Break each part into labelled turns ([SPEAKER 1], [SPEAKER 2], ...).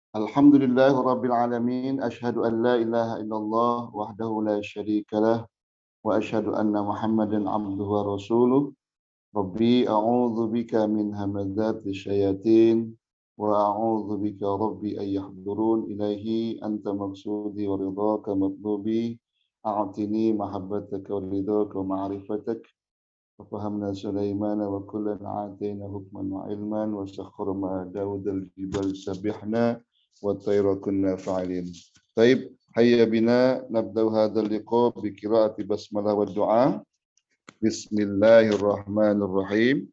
[SPEAKER 1] Alhamdulillahirabbil alamin, asyhadu an la ilaha illallah wahdahu la syarikalah wa asyhadu anna Muhammadan abduhu wa rasuluh. Rabbi a'udzu bika min hamadzati syayatin wa a'udzu bika rabbi ay yahdurun ilaihi anta maqsudi wa ridhaka matlubi a'tini mahabbataka wa ridhaka wa ma'rifatak wa fahamna Sulaimana wa kullan a'tayna hukman wa ilman wa sakhkhara ma Daud al-jibal sabihna wa tayra kunna fa'ilin. Taib, hayya bina nabda'u hadzal liqa bi qiraati basmalah wa du'a. Bismillahirrahmanirrahim.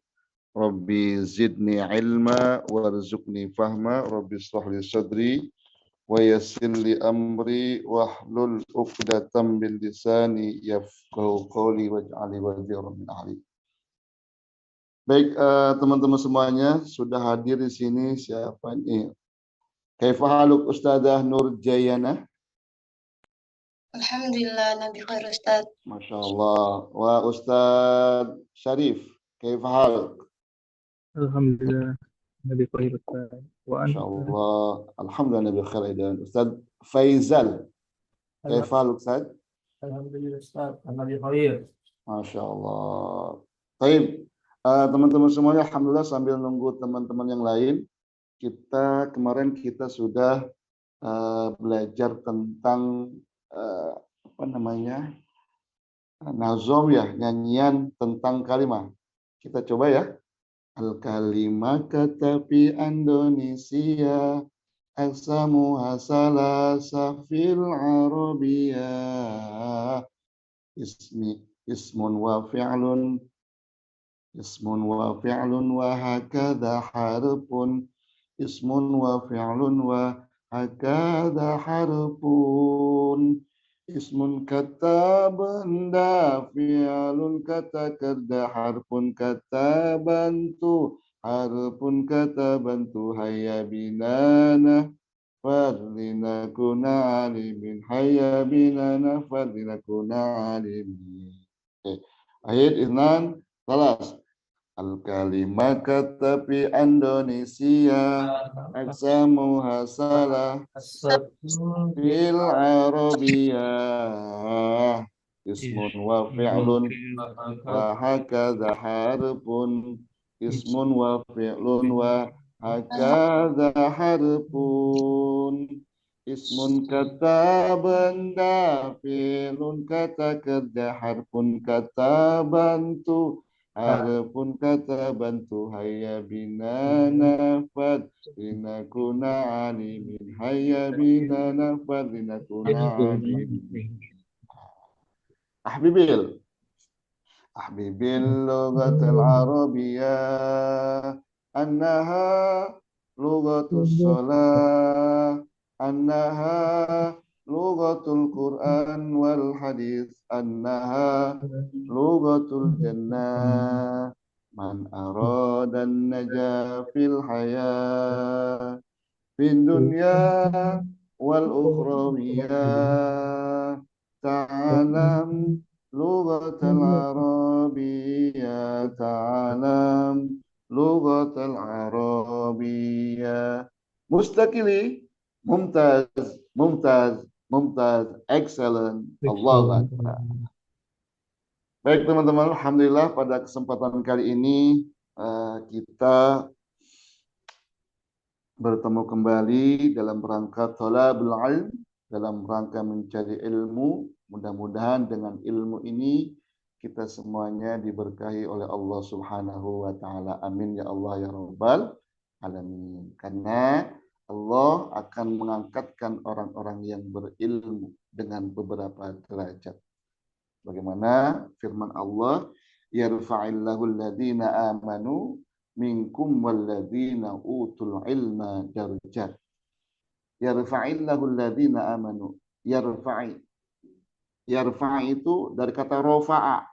[SPEAKER 1] Rabbi zidni ilma warzuqni fahma. Rabbi shrah li sadri wa yassir li amri wahlul 'uqdatam min lisani yafqahu qawli waj'al li waziran min ahli. Baik, teman-teman semuanya sudah hadir di sini. Siapa ini? Kaifa haluk Ustadzah Nur Jayana?
[SPEAKER 2] Alhamdulillah, Nabi khair Ustaz.
[SPEAKER 1] Masya Allah. Wa Ustadz Syarif, kaifa haluk?
[SPEAKER 3] Alhamdulillah, Nabi khair Ustaz. Wa
[SPEAKER 1] Masya
[SPEAKER 3] anta?
[SPEAKER 1] Allah. Alhamdulillah Nabi khair. Dan Ustadz Faizal, kaifa haluk Ustadz?
[SPEAKER 3] Alhamdulillah Ustaz, Nabi khair.
[SPEAKER 1] Masya Allah. Baik, teman-teman semuanya, alhamdulillah sambil nunggu teman-teman yang lain, kemarin kita sudah belajar tentang nazom ya, nyanyian tentang kalimah. Kita coba ya. Al-kalimah kata fi Indonesia aksamu hasalasa fil arabiyah ismun wa fi'lun wa hakadha harfun ismun wa fi'lun wa hakadha harfun ismun kata benda fi'lun kata kerja harfun kata bantu harfun kata bantu hayya binana fardina kuna alimin hayya binana fardina kuna alimin. Ayat isnan salas. Al-kalimah kata fi Indonesia aksamuha salah fil arabiyah ismun wa fi'lun wa hakadha harfun ismun wa fi'lun wa hakadha harfun ismun kata benda fi'lun kata kerja harfun kata bantu harfun kata bantu hayya bina nafad linakuna alimin hayya bina nafad linakuna alimin. Ahbibil lughatil arabiyyah annaha lughatus shalah annaha lughatul Quran wal hadis annaha lughatul jannah man aradan najah fil hayah fin dunya wal ukhrawiyah ta'alam lughatal arabiyyah ta'alam lughatal arabiyyah. Mustaqili, mumtaz, excellent, Allahu Akbar. Baik teman-teman, alhamdulillah pada kesempatan kali ini kita bertemu kembali dalam rangka thalabul ilm, dalam rangka mencari ilmu. Mudah-mudahan dengan ilmu ini kita semuanya diberkahi oleh Allah Subhanahu wa taala. Amin ya Allah ya rabbal alamin. Karena Allah akan mengangkatkan orang-orang yang berilmu dengan beberapa derajat. Bagaimana firman Allah, yarfa'illahu alladhina amanu minkum walladhina utul ilma darajat. Yarfa'illahu alladhina amanu. Yarfa'i itu dari kata rafa'a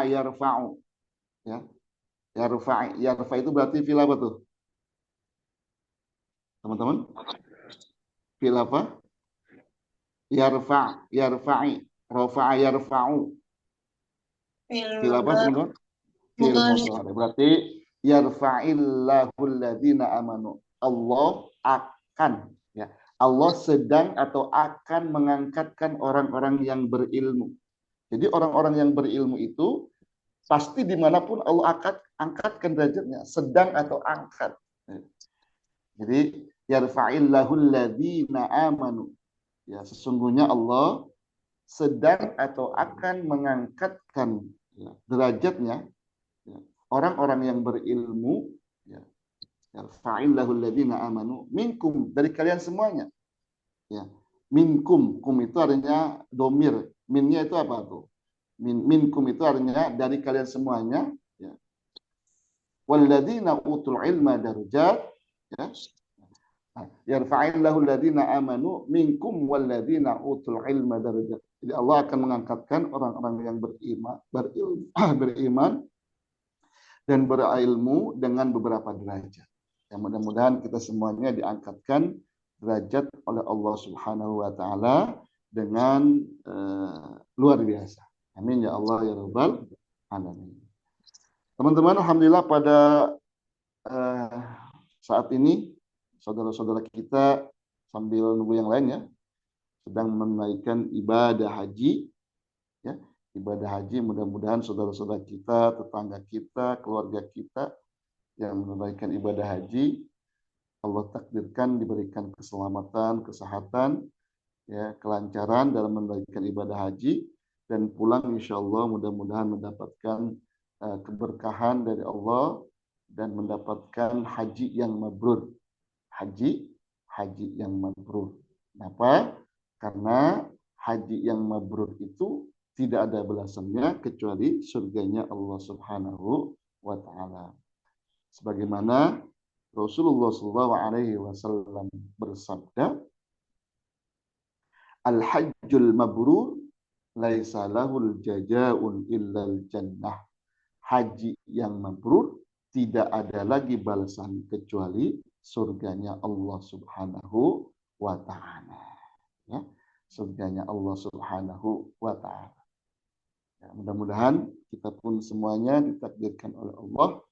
[SPEAKER 1] yarfa'u. Ya. Yarfa itu berarti fil apa tuh? Teman-teman? Fil apa? Yarfa'i. Rafa'a yarfa'u. Fil apa teman-teman? Fil mudhari. Berarti yarfa'illahu alladhina amanu. Allah akan, ya. Allah sedang atau akan mengangkatkan orang-orang yang berilmu. Jadi orang-orang yang berilmu itu pasti dimanapun Allah akan angkatkan derajatnya, sedang atau angkat. Jadi yarfa'illahu alladhina amanu. Ya, sesungguhnya Allah sedang atau akan mengangkatkan, ya, derajatnya, ya, orang-orang yang berilmu, ya. Yarfa'illahu alladhina amanu minkum, dari kalian semuanya. Ya. Minkum, kum itu artinya domir. Minnya itu apa tuh? Minkum itu artinya dari kalian semuanya. Ya. Walladzina utul ilma darajat. Ya. Yarfa'illahu alladhina amanu minkum walladzina utul ilma darajat. Jadi Allah akan mengangkatkan orang-orang yang beriman dan berilmu dengan beberapa derajat. Yang mudah-mudahan kita semuanya diangkatkan derajat oleh Allah Subhanahu wa taala dengan luar biasa. Amin ya Allah ya rabbal alamin. Teman-teman, alhamdulillah pada saat ini saudara-saudara kita sambil nunggu yang lain, ya, sedang menunaikan ibadah haji, ya. Ibadah haji, mudah-mudahan saudara-saudara kita, tetangga kita, keluarga kita yang menunaikan ibadah haji, Allah takdirkan diberikan keselamatan, kesehatan, ya, kelancaran dalam menunaikan ibadah haji, dan pulang insya Allah mudah-mudahan mendapatkan keberkahan dari Allah dan mendapatkan haji yang mabrur. Haji yang mabrur. Kenapa? Karena haji yang mabrur itu tidak ada balasannya kecuali surganya Allah Subhanahu wa taala. Sebagaimana Rasulullah SAW bersabda, Al-hajjul mabrur laisa lahul jazaa'un illal jannah. Haji yang mabrur tidak ada lagi balasan kecuali surganya Allah Subhanahu wa taala. Ya, surganya Allah Subhanahu wa taala. Ya, mudah-mudahan kita pun semuanya ditakdirkan oleh Allah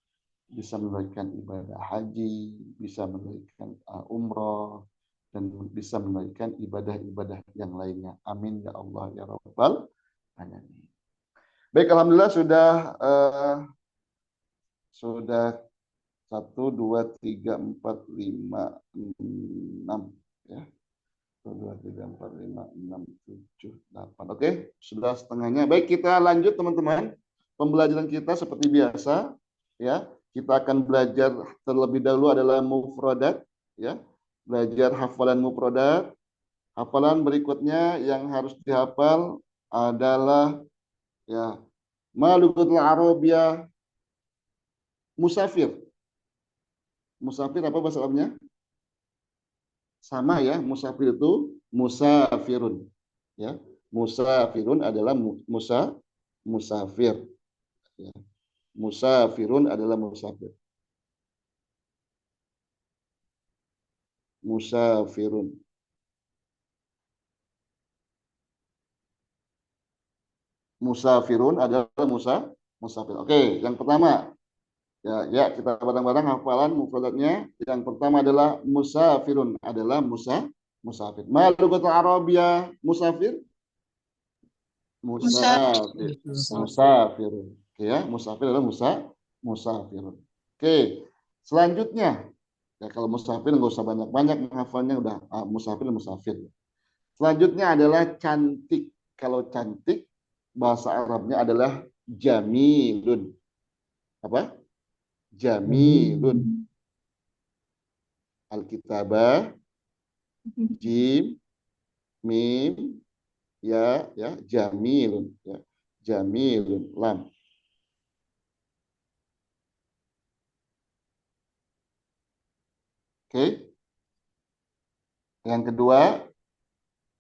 [SPEAKER 1] bisa menunaikan ibadah haji, bisa menunaikan umrah, dan bisa menunaikan ibadah-ibadah yang lainnya. Amin ya Allah ya rabbal alamin. Baik, alhamdulillah sudah 1, 2, 3, 4, 5, 6, ya. 1, 2, 3, 4, 5, 6, 7, 8. Oke, sudah setengahnya. Baik, kita lanjut teman-teman. Pembelajaran kita seperti biasa, ya. Kita akan belajar terlebih dahulu adalah mufradat, ya. Belajar hafalan mufradat. Hafalan berikutnya yang harus dihafal adalah, ya, Malukutul Arabiyah musafir. Musafir apa bahasa Arabnya? Sama, ya, musafir itu musafirun, ya. Musafirun adalah musafir, ya. Musafirun adalah musafir. Musafirun. Musafirun adalah musafir. Oke, yang pertama, ya kita bareng-bareng hafalan mufradatnya. Yang pertama adalah musafirun adalah musafir. Ma lugatul Arabiyah musafir? Musafir. Musafirun. Oke, ya, musafir adalah musafirun. Oke, selanjutnya, ya, kalau musafir nggak usah banyak-banyak menghafalnya, udah musafir. Selanjutnya adalah cantik. Kalau cantik bahasa Arabnya adalah jamilun. Apa? Jamilun. Alkitabah, jim, mim, ya, jamilun, ya, jamilun, lam. Oke. Yang kedua,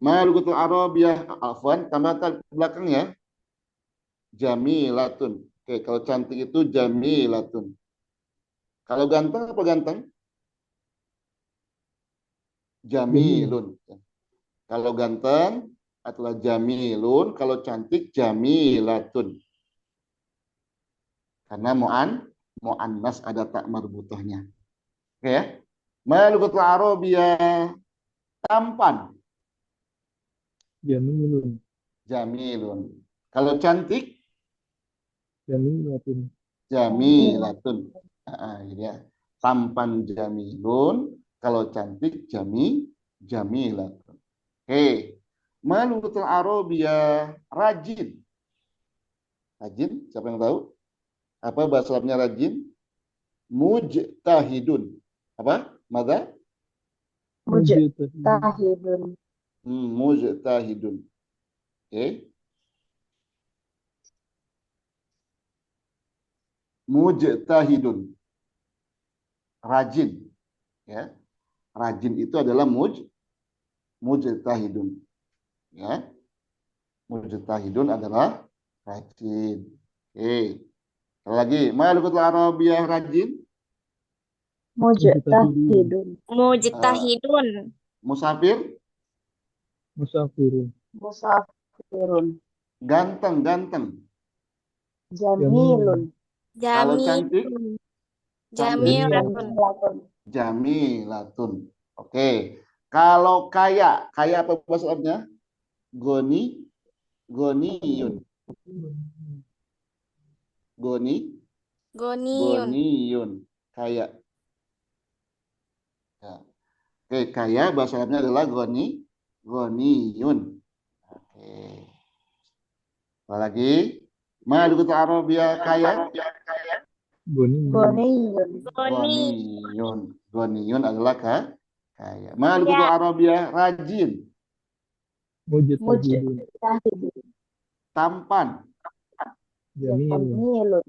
[SPEAKER 1] Malukutul Arabiyah, afwan, tambahkan belakangnya jamilatun. Oke, kalau cantik itu jamilatun. Kalau ganteng apa ganteng? Jamilun. Kalau ganteng adalah jamilun, kalau cantik jamilatun. Karena mu'annas ada tak marbutahnya. Oke, ya. Ma lugatul Arabiyah tampan.
[SPEAKER 3] Jamilun.
[SPEAKER 1] Jamilun. Kalau cantik,
[SPEAKER 3] Jamilatun.
[SPEAKER 1] jamilatun. Ini ya. Tampan jamilun. Kalau cantik, jamilatun. Oke. Ma lugatul Arabiyah rajin. Rajin, siapa yang tahu? Apa bahasa Arabnya rajin? Mujtahidun. Apa? Mada?
[SPEAKER 2] Mujtahidun.
[SPEAKER 1] Mujtahidun. Oke. Mujtahidun. Rajin. Ya. Rajin itu adalah mujtahidun. Ya. Mujtahidun adalah rajin. Oke. Lagi, ma lugatul Arabiyah rajin?
[SPEAKER 2] Mujtahidun.
[SPEAKER 4] Mujtahidun.
[SPEAKER 1] Musafir?
[SPEAKER 3] Musafirun.
[SPEAKER 2] Musafirun.
[SPEAKER 1] Ganteng, ganteng.
[SPEAKER 2] Jamilun.
[SPEAKER 1] Kalau cantik?
[SPEAKER 4] Jamilatun.
[SPEAKER 2] Jamilatun.
[SPEAKER 1] Jamilatun. Oke. Kalau kaya, kaya apa bahasa Arabnya? Goniyun.
[SPEAKER 4] Goniyun.
[SPEAKER 1] Goniyun. Kaya. Ya. Oke, kaya bahasa Arabnya adalah goniyun. Oke. Apa lagi? Ma lugatul Arabiyah kaya?
[SPEAKER 3] Goniyun.
[SPEAKER 2] Goniyun.
[SPEAKER 1] Goniyun. Goniyun adalah kaya. Ma lugatul Arabiyah rajin?
[SPEAKER 3] Mujtahidun.
[SPEAKER 2] Mujtahidun.
[SPEAKER 1] Tampan?
[SPEAKER 3] Jamilun.
[SPEAKER 2] Jamilun.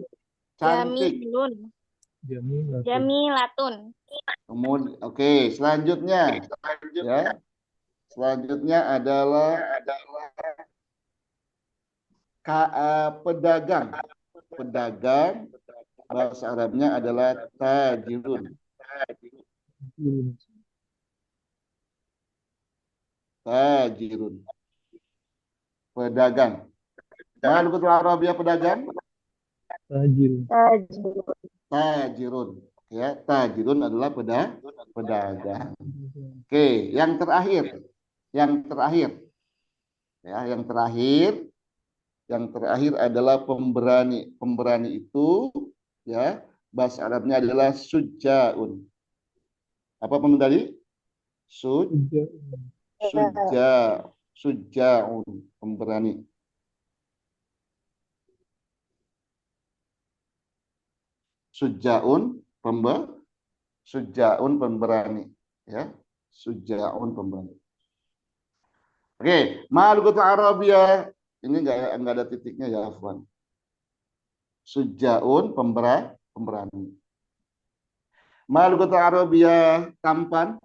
[SPEAKER 1] Cantik?
[SPEAKER 4] Jamilun.
[SPEAKER 3] Jamilatun.
[SPEAKER 4] Jamilatun.
[SPEAKER 1] Kemudian, oke, selanjutnya, ya, selanjutnya adalah pedagang. Pedagang bahasa Arabnya adalah tajirun.
[SPEAKER 3] Jamilun.
[SPEAKER 1] Tajirun. Pedagang. Ma lugatul Arabiyah pedagang?
[SPEAKER 3] Tajirun.
[SPEAKER 2] Tajirun.
[SPEAKER 1] Tajirun. Ya, tajirun adalah pedagang. Oke, yang terakhir. Yang terakhir. Ya, yang terakhir adalah pemberani. Pemberani itu ya, bahasa Arabnya adalah sujaun. Apa pemberani? Sujaun, pemberani. Sujaun pemberani, ya. Sujaun pemberani. Oke, ma lugatul Arabiyah ini enggak ada titiknya ya, Afwan. Sujaun pemberani. Ma lugatul Arabiyah tampan?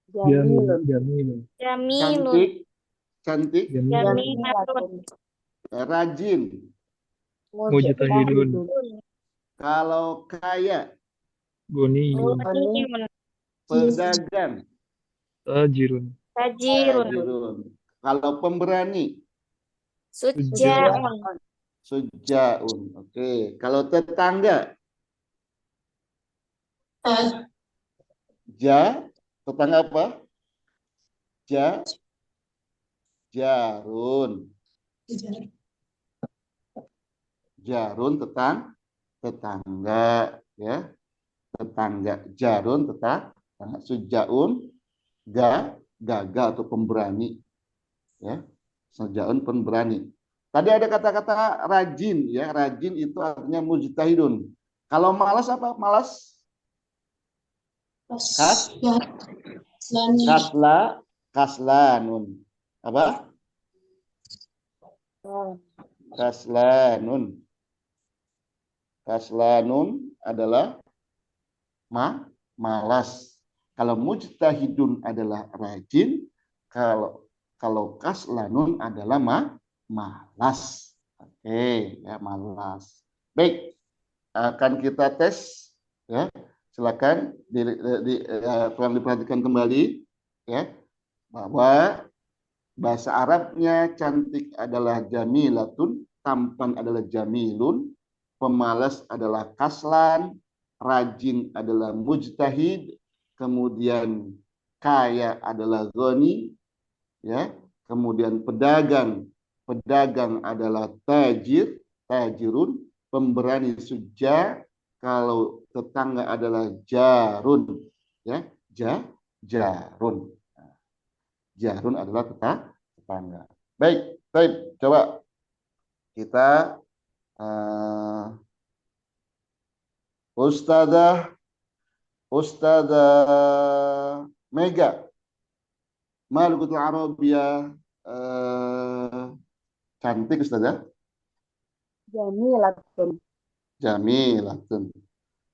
[SPEAKER 2] Jamilun.
[SPEAKER 3] Jamilun.
[SPEAKER 4] Jamilun.
[SPEAKER 1] Cantik?
[SPEAKER 4] Jamilatun.
[SPEAKER 1] Rajin?
[SPEAKER 3] Mujtahidun.
[SPEAKER 1] Kalau kaya?
[SPEAKER 3] Goniyun.
[SPEAKER 4] Goniyun.
[SPEAKER 1] Pedagang?
[SPEAKER 3] Tajirun.
[SPEAKER 4] Tajirun.
[SPEAKER 1] Kalau pemberani?
[SPEAKER 4] Sujaun.
[SPEAKER 1] Sujaun. Oke. Kalau tetangga? Tetangga apa? Jarun. Jarun tetangga, ya. Tetangga. Jarun tetangga. Sujaun gagal atau pemberani, ya. Sujaun pemberani. Tadi ada kata-kata rajin, ya. Rajin itu artinya mujtahidun. Kalau malas apa? Malas? Kaslanun. Apa? Kaslanun. Kaslanun adalah malas. Kalau mujtahidun adalah rajin, kalau kaslanun adalah malas. Oke, ya, malas. Baik, akan kita tes, ya. Silakan tolong diperhatikan kembali, ya, bahwa bahasa Arabnya cantik adalah jamilatun, tampan adalah jamilun, pemalas adalah kaslan, rajin adalah mujtahid, kemudian kaya adalah ghani, ya. Kemudian pedagang adalah tajirun, pemberani suja, kalau tetangga adalah jarun, ya, jarun. Jarun adalah tetangga. Baik, baik. Coba kita Ustazah Mega, Malukutul Arabia, cantik Ustazah.
[SPEAKER 2] Jamilatun.
[SPEAKER 1] Jamilatun.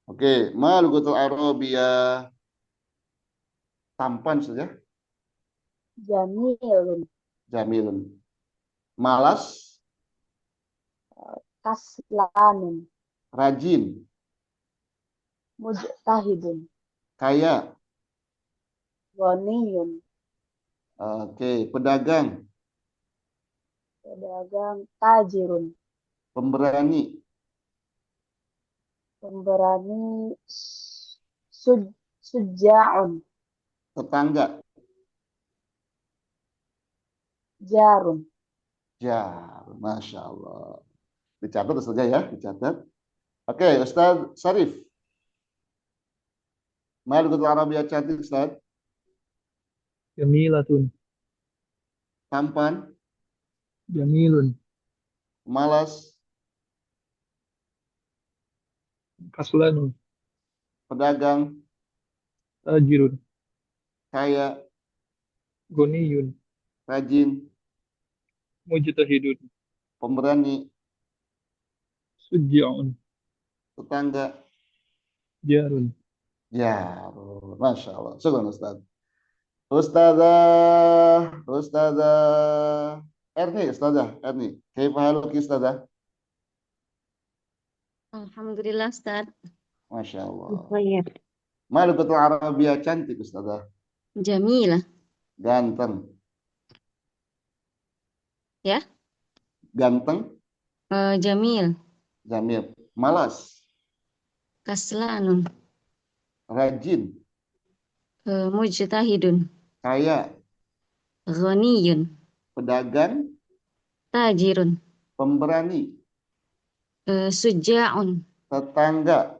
[SPEAKER 1] Oke, Malukutul Arabia, tampan Ustazah.
[SPEAKER 2] Jamilun.
[SPEAKER 1] Jamilun. Malas,
[SPEAKER 2] Kaslanun.
[SPEAKER 1] rajin,
[SPEAKER 2] Mujtahidun.
[SPEAKER 1] kaya.
[SPEAKER 2] Ghaniyun.
[SPEAKER 1] Oke, pedagang,
[SPEAKER 2] Pedagang. Tajirun.
[SPEAKER 1] pemberani,
[SPEAKER 2] Pemberani. Suja'un.
[SPEAKER 1] tetangga,
[SPEAKER 2] Jarun.
[SPEAKER 1] Masya Allah. Dicatat saja ya, dicatat. Oke, Ustaz Sarif. Malukutul Arabia cantik Ustaz.
[SPEAKER 3] Jamilatun.
[SPEAKER 1] Tampan,
[SPEAKER 3] Jamilun.
[SPEAKER 1] malas,
[SPEAKER 3] Kaslanun.
[SPEAKER 1] pedagang,
[SPEAKER 3] Tajirun.
[SPEAKER 1] kaya,
[SPEAKER 3] Goniyun.
[SPEAKER 1] rajin,
[SPEAKER 3] Mujtahidun.
[SPEAKER 1] pemberani,
[SPEAKER 3] Suja'un.
[SPEAKER 1] tetangga.
[SPEAKER 3] Jarun.
[SPEAKER 1] Ya, Masya Allah. Syukran Ustaz. Ustazah Erni. Kaifa haluki Ustazah?
[SPEAKER 4] Alhamdulillah Ustaz.
[SPEAKER 1] Masya Allah.
[SPEAKER 4] Khair.
[SPEAKER 1] Malukutul Arabia cantik Ustazah.
[SPEAKER 4] Jamilah.
[SPEAKER 1] Ganteng.
[SPEAKER 4] Ya.
[SPEAKER 1] Ganteng,
[SPEAKER 4] Jamil.
[SPEAKER 1] Jamil. Malas,
[SPEAKER 4] Kaslanun.
[SPEAKER 1] rajin,
[SPEAKER 4] Mujtahidun.
[SPEAKER 1] kaya,
[SPEAKER 4] Ghaniyun.
[SPEAKER 1] pedagang,
[SPEAKER 4] Tajirun.
[SPEAKER 1] pemberani,
[SPEAKER 4] Suja'un.
[SPEAKER 1] tetangga.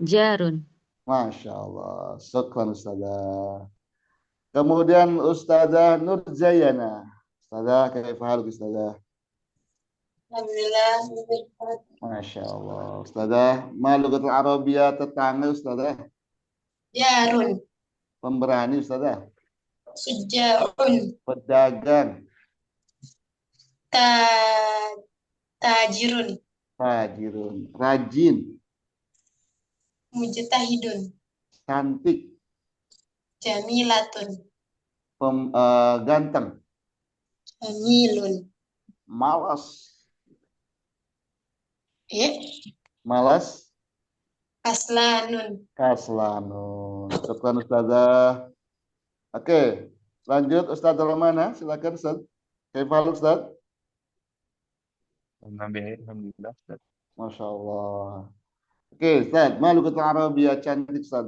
[SPEAKER 4] Jarun.
[SPEAKER 1] Masya Allah. Syukran Ustazah. Kemudian Ustazah Nurjayana. Ustazah, kaifa haluki Ustazah?
[SPEAKER 2] Alhamdulillah.
[SPEAKER 1] Masya Allah. Ustazah, Malukutul Arabia tetangga Ustazah.
[SPEAKER 2] Jarun.
[SPEAKER 1] Pemberani Ustazah.
[SPEAKER 2] Suja'un.
[SPEAKER 1] Pedagang,
[SPEAKER 2] Tajirun.
[SPEAKER 1] tajirun, rajin,
[SPEAKER 2] Mujtahidun.
[SPEAKER 1] cantik,
[SPEAKER 2] Jamilatun.
[SPEAKER 1] ganteng,
[SPEAKER 2] Jamilun.
[SPEAKER 1] malas,
[SPEAKER 2] Kaslanun.
[SPEAKER 1] kaslanun. Syukran Ustazah. Oke, lanjut Ustazah Romana. Silakan Ustaz. Kaifa haluk Ustaz?
[SPEAKER 3] Alhamdulillah. Ustaz.
[SPEAKER 1] Masya Allah. Oke, Ustaz. Malukutul Arabia cantik Ustaz.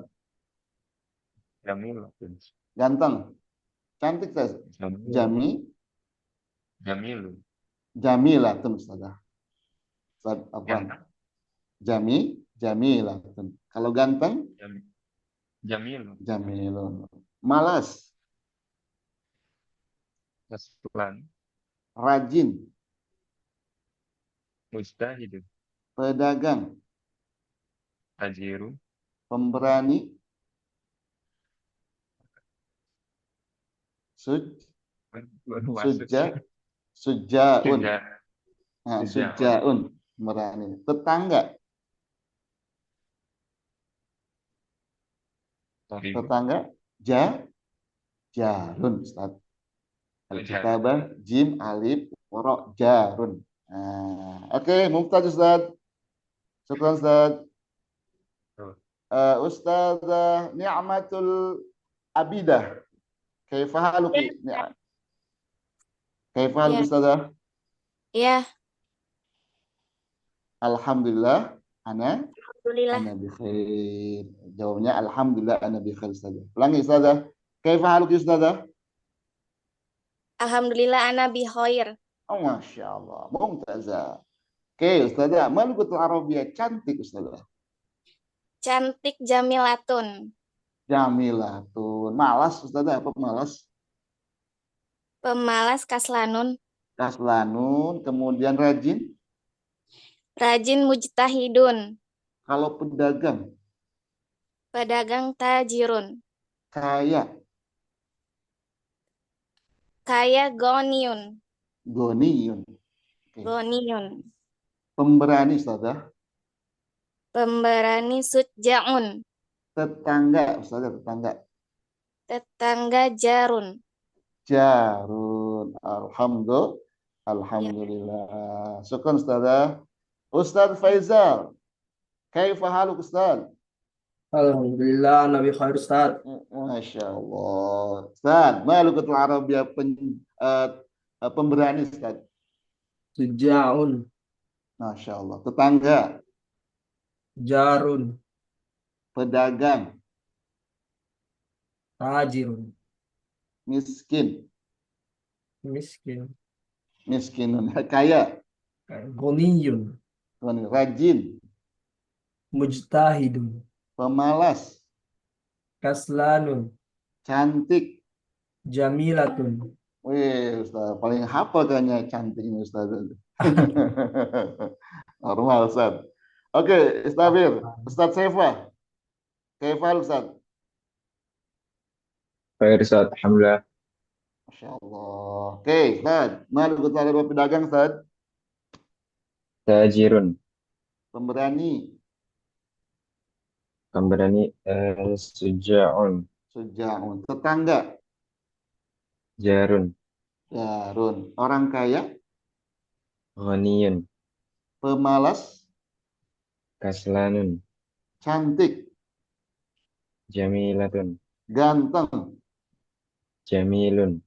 [SPEAKER 3] Jamilatun.
[SPEAKER 1] Ganteng. Cantik Ustaz.
[SPEAKER 3] Jamilun.
[SPEAKER 1] Jamilatun Ustazah. Ustaz apa? Jamilatun. Kalau ganteng,
[SPEAKER 3] Jamilun.
[SPEAKER 1] Jamilun. Malas,
[SPEAKER 3] Kaslan.
[SPEAKER 1] rajin,
[SPEAKER 3] Mujtahidun.
[SPEAKER 1] pedagang,
[SPEAKER 3] Tajirun.
[SPEAKER 1] pemberani,
[SPEAKER 3] Baru masuk.
[SPEAKER 1] sujaun.
[SPEAKER 3] Suja.
[SPEAKER 1] Nah,
[SPEAKER 3] Sujaun.
[SPEAKER 1] sujaun, pemberani. Tetangga, jarun Ustaz. Al-kitabah jim alif ro jarun. Oke, mumtaz Ustaz. Syukran Ustaz. Ustazah Ni'matul Abidah. Kaifa haluki? Kaifa haluki
[SPEAKER 4] Ya.
[SPEAKER 1] Ustazah?
[SPEAKER 4] Ya.
[SPEAKER 1] Alhamdulillah. Ana
[SPEAKER 5] Alhamdulillah.
[SPEAKER 1] ana bi khair. Jawabnya alhamdulillah ana bi khair saja. Ulangi Ustazah. Kaifa haluki Ustazah?
[SPEAKER 5] Alhamdulillah ana bi khair.
[SPEAKER 1] Oh, Masya Allah. Mumtazah. Oke, Ustazah. Malukutul Arabiyah cantik Ustazah.
[SPEAKER 5] Cantik jamilatun.
[SPEAKER 1] Jamilatun. Malas Ustazah, apa malas?
[SPEAKER 5] Pemalas kaslanun.
[SPEAKER 1] Kaslanun, kemudian rajin.
[SPEAKER 5] Rajin mujtahidun.
[SPEAKER 1] Kalau pedagang,
[SPEAKER 5] Pedagang tajirun.
[SPEAKER 1] kaya,
[SPEAKER 5] Kaya goniun.
[SPEAKER 1] goniyun. Oke.
[SPEAKER 5] Goniun.
[SPEAKER 1] Pemberani Ustazah.
[SPEAKER 5] Pemberani suja'un.
[SPEAKER 1] Tetangga Ustazah, tetangga.
[SPEAKER 5] Tetangga jarun.
[SPEAKER 1] Jarun. Alhamdulillah. Syukran Ustazah. Ustaz Faizal. Kaifa haluk Ustaz?
[SPEAKER 6] Alhamdulillah, Nabi khair Ustaz.
[SPEAKER 1] Masya Allah. Ustaz, malukutul Arabiyah pemberani Ustaz.
[SPEAKER 6] Suja'un,
[SPEAKER 1] Masya Allah. Tetangga,
[SPEAKER 6] jarun,
[SPEAKER 1] pedagang,
[SPEAKER 6] tajirun,
[SPEAKER 1] miskin,
[SPEAKER 6] miskin,
[SPEAKER 1] miskinun, kaya,
[SPEAKER 6] goniyun,
[SPEAKER 1] rajin,
[SPEAKER 6] mujtahidun,
[SPEAKER 1] pemalas,
[SPEAKER 6] kaslanun,
[SPEAKER 1] cantik.
[SPEAKER 6] jamilatun.
[SPEAKER 1] Wih, Ustaz, paling hafal kayaknya cantik ini Ustaz. Normal Ustaz. Oke, Istabir. Ustaz Saifa. Kaifa Ustaz?
[SPEAKER 3] Khair Ustaz, alhamdulillah.
[SPEAKER 1] Masya Allah. Oke, Ustaz. Malukutul Arabiyah pedagang Ustaz.
[SPEAKER 3] Tajirun,
[SPEAKER 1] Pemberani,
[SPEAKER 3] pemberani, suja'un,
[SPEAKER 1] suja'un. Tetangga,
[SPEAKER 3] jarun,
[SPEAKER 1] jarun. Orang kaya,
[SPEAKER 3] ghaniyun,
[SPEAKER 1] pemalas,
[SPEAKER 3] kaslanun,
[SPEAKER 1] cantik,
[SPEAKER 3] jamilatun,
[SPEAKER 1] ganteng,
[SPEAKER 3] jamilun,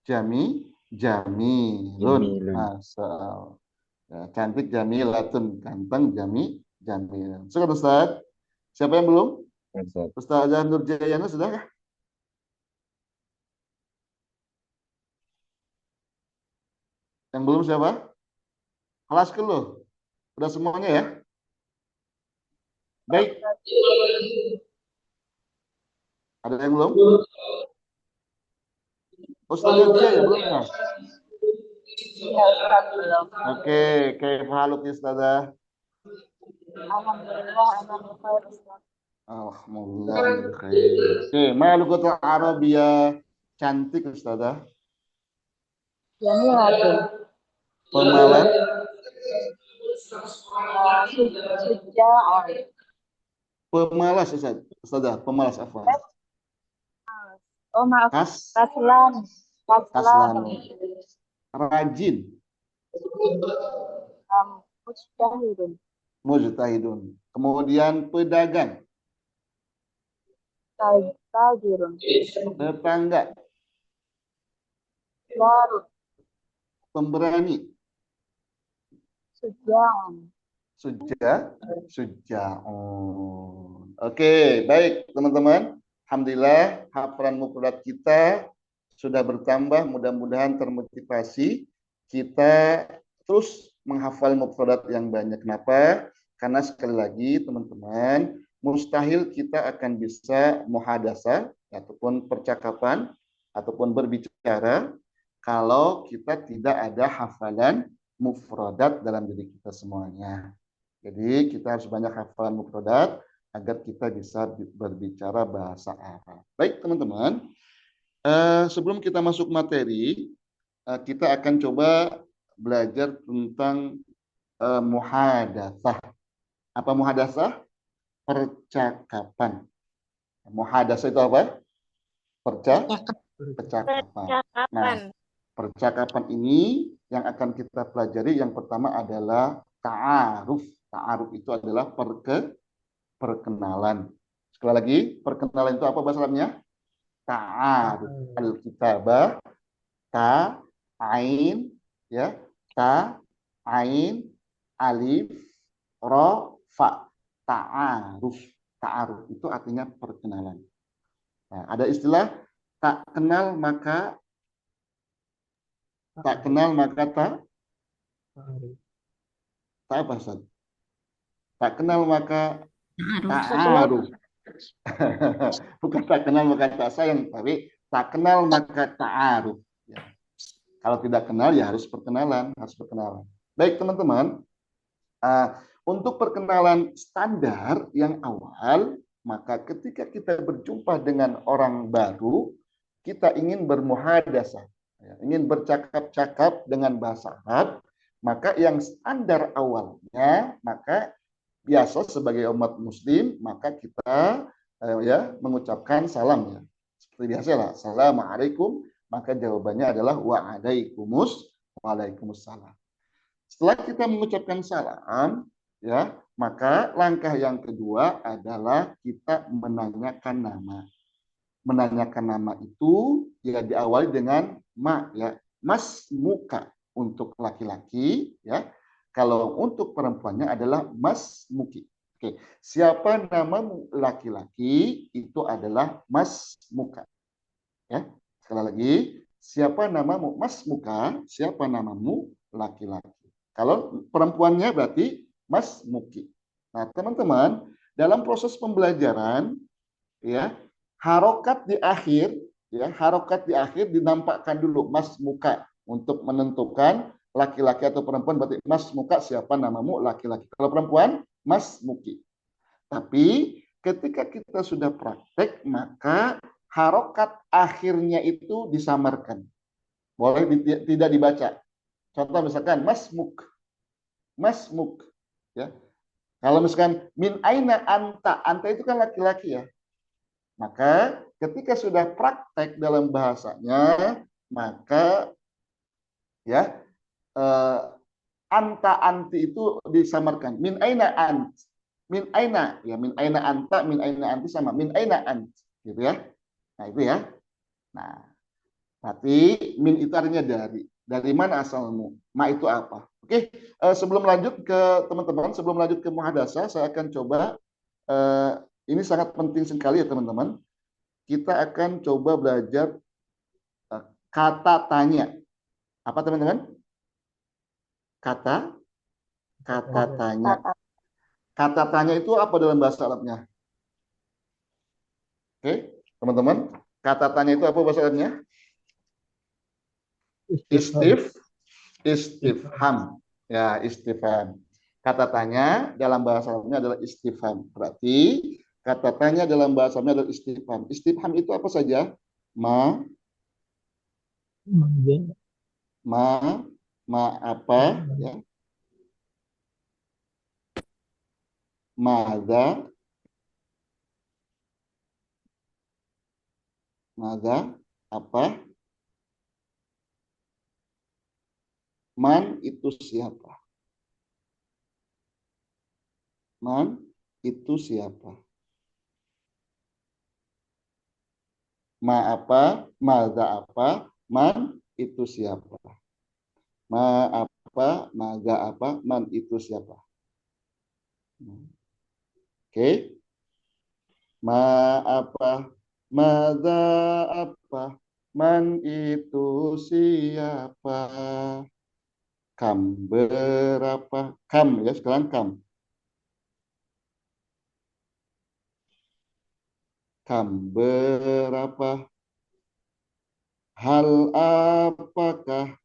[SPEAKER 1] jamilun.
[SPEAKER 3] jamilun.
[SPEAKER 1] Masya Allah. Ya, cantik jamilatun, ganteng jamilun. Sudah Ustaz? Siapa yang belum?
[SPEAKER 3] Ustaz.
[SPEAKER 1] Ustazah Nurjayana sudah kah? Yang belum siapa? Kelas ke lo? Udah semuanya ya? Baik. Ada yang belum? Ustazah Jaya belum kah? Oke, kayak haluk Ustazah. Alhamdulillah. Oke, malukutul Arabiyah cantik Ustazah.
[SPEAKER 2] Jamilatun.
[SPEAKER 1] Pemalas,
[SPEAKER 2] Suja'un.
[SPEAKER 1] pemalas Ustazah, pemalas apa?
[SPEAKER 2] Oh maaf.
[SPEAKER 1] Kas,
[SPEAKER 2] Kaslan.
[SPEAKER 1] kaslan, rajin,
[SPEAKER 2] Mujtahidun.
[SPEAKER 1] mujtahidun. Kemudian pedagang,
[SPEAKER 2] Tajirun.
[SPEAKER 1] tetangga,
[SPEAKER 2] Jarun.
[SPEAKER 1] pemberani,
[SPEAKER 2] Suja'un.
[SPEAKER 1] suja'un. Oke, baik teman-teman. Alhamdulillah hafalan mufradat kita sudah bertambah, mudah-mudahan termotivasi kita terus menghafal mufradat yang banyak. Kenapa? Karena sekali lagi teman-teman, mustahil kita akan bisa muhadasah ataupun percakapan ataupun berbicara kalau kita tidak ada hafalan mufradat dalam diri kita semuanya. Jadi kita harus banyak hafalan mufradat agar kita bisa berbicara bahasa Arab. Baik teman-teman, sebelum kita masuk materi, kita akan coba belajar tentang muhadatsah. Apa muhadatsah? Percakapan. Muhadatsah itu apa? Percakapan. Nah, percakapan ini yang akan kita pelajari yang pertama adalah ta'aruf. Ta'aruf itu adalah perkenalan. Sekali lagi, perkenalan itu apa bahasa Arabnya? Ta'aruf. Al-kitabah, ta, ain, ya, ta, ain, alif, ro, fa. Ta'aruf. Ta'aruf itu artinya perkenalan. Nah, ada istilah tak kenal maka tak apa Ustaz? Tak kenal maka ta'aruf. Bukan tak kenal maka tak sayang, tapi tak kenal maka ta'aruf. Ya. Kalau tidak kenal ya harus perkenalan, Baik teman-teman, untuk perkenalan standar yang awal, maka ketika kita berjumpa dengan orang baru, kita ingin bermuhadasah, ingin bercakap-cakap dengan bahasa Arab, maka yang standar awalnya, maka biasa sebagai umat muslim, maka kita mengucapkan salam ya. Seperti biasa lah, Assalamualaikum, maka jawabannya adalah Waalaikumsalam. Setelah kita mengucapkan salam, ya, maka langkah yang kedua adalah kita menanyakan nama. Menanyakan nama itu ya diawali dengan ma, ya, mas muka untuk laki-laki, ya. Kalau untuk perempuannya adalah mas muki. Oke, siapa namamu laki-laki itu adalah mas muka. Ya, sekali lagi, siapa namamu mas muka, siapa namamu laki-laki. Kalau perempuannya berarti mas muki. Nah, teman-teman, dalam proses pembelajaran, ya, harokat di akhir dinampakkan dulu mas muka untuk menentukan laki-laki atau perempuan, berarti mas muka siapa namamu laki-laki. Kalau perempuan, mas muki. Tapi ketika kita sudah praktek, maka harokat akhirnya itu disamarkan. Boleh tidak dibaca. Contoh misalkan mas muk, ya. Kalau misalkan min aina anta itu kan laki-laki ya. Maka ketika sudah praktek dalam bahasanya, maka ya anta anti itu disamarkan. Min aina ant. Min aina anta, min aina anti sama min aina ant, gitu ya. Nah, itu ya. Nah, tapi min itu artinya dari. Dari mana asalmu? Ma itu apa? Oke, sebelum lanjut ke teman-teman, sebelum lanjut ke muhadasah, saya akan coba ini sangat penting sekali ya teman-teman. Kita akan coba belajar kata tanya. Apa teman-teman? Kata tanya. Kata tanya itu apa dalam bahasa Arabnya? Oke, teman-teman, kata tanya itu apa bahasa Arabnya? Istifham. Ya, istifham. Kata tanya dalam bahasa Arabnya adalah istifham. Berarti kata tanya dalam bahasa Arabnya adalah istifham. Istifham itu apa saja? Ma apa, ya. Maza apa? Man itu siapa? Man itu siapa? Ma apa? Maza apa? Man itu siapa? Ma apa? Maza apa? Man itu siapa? Oke. Ma apa? Maza apa? Man itu siapa? Kam berapa? Kam ya, sekarang kam. Kam berapa? Hal apakah?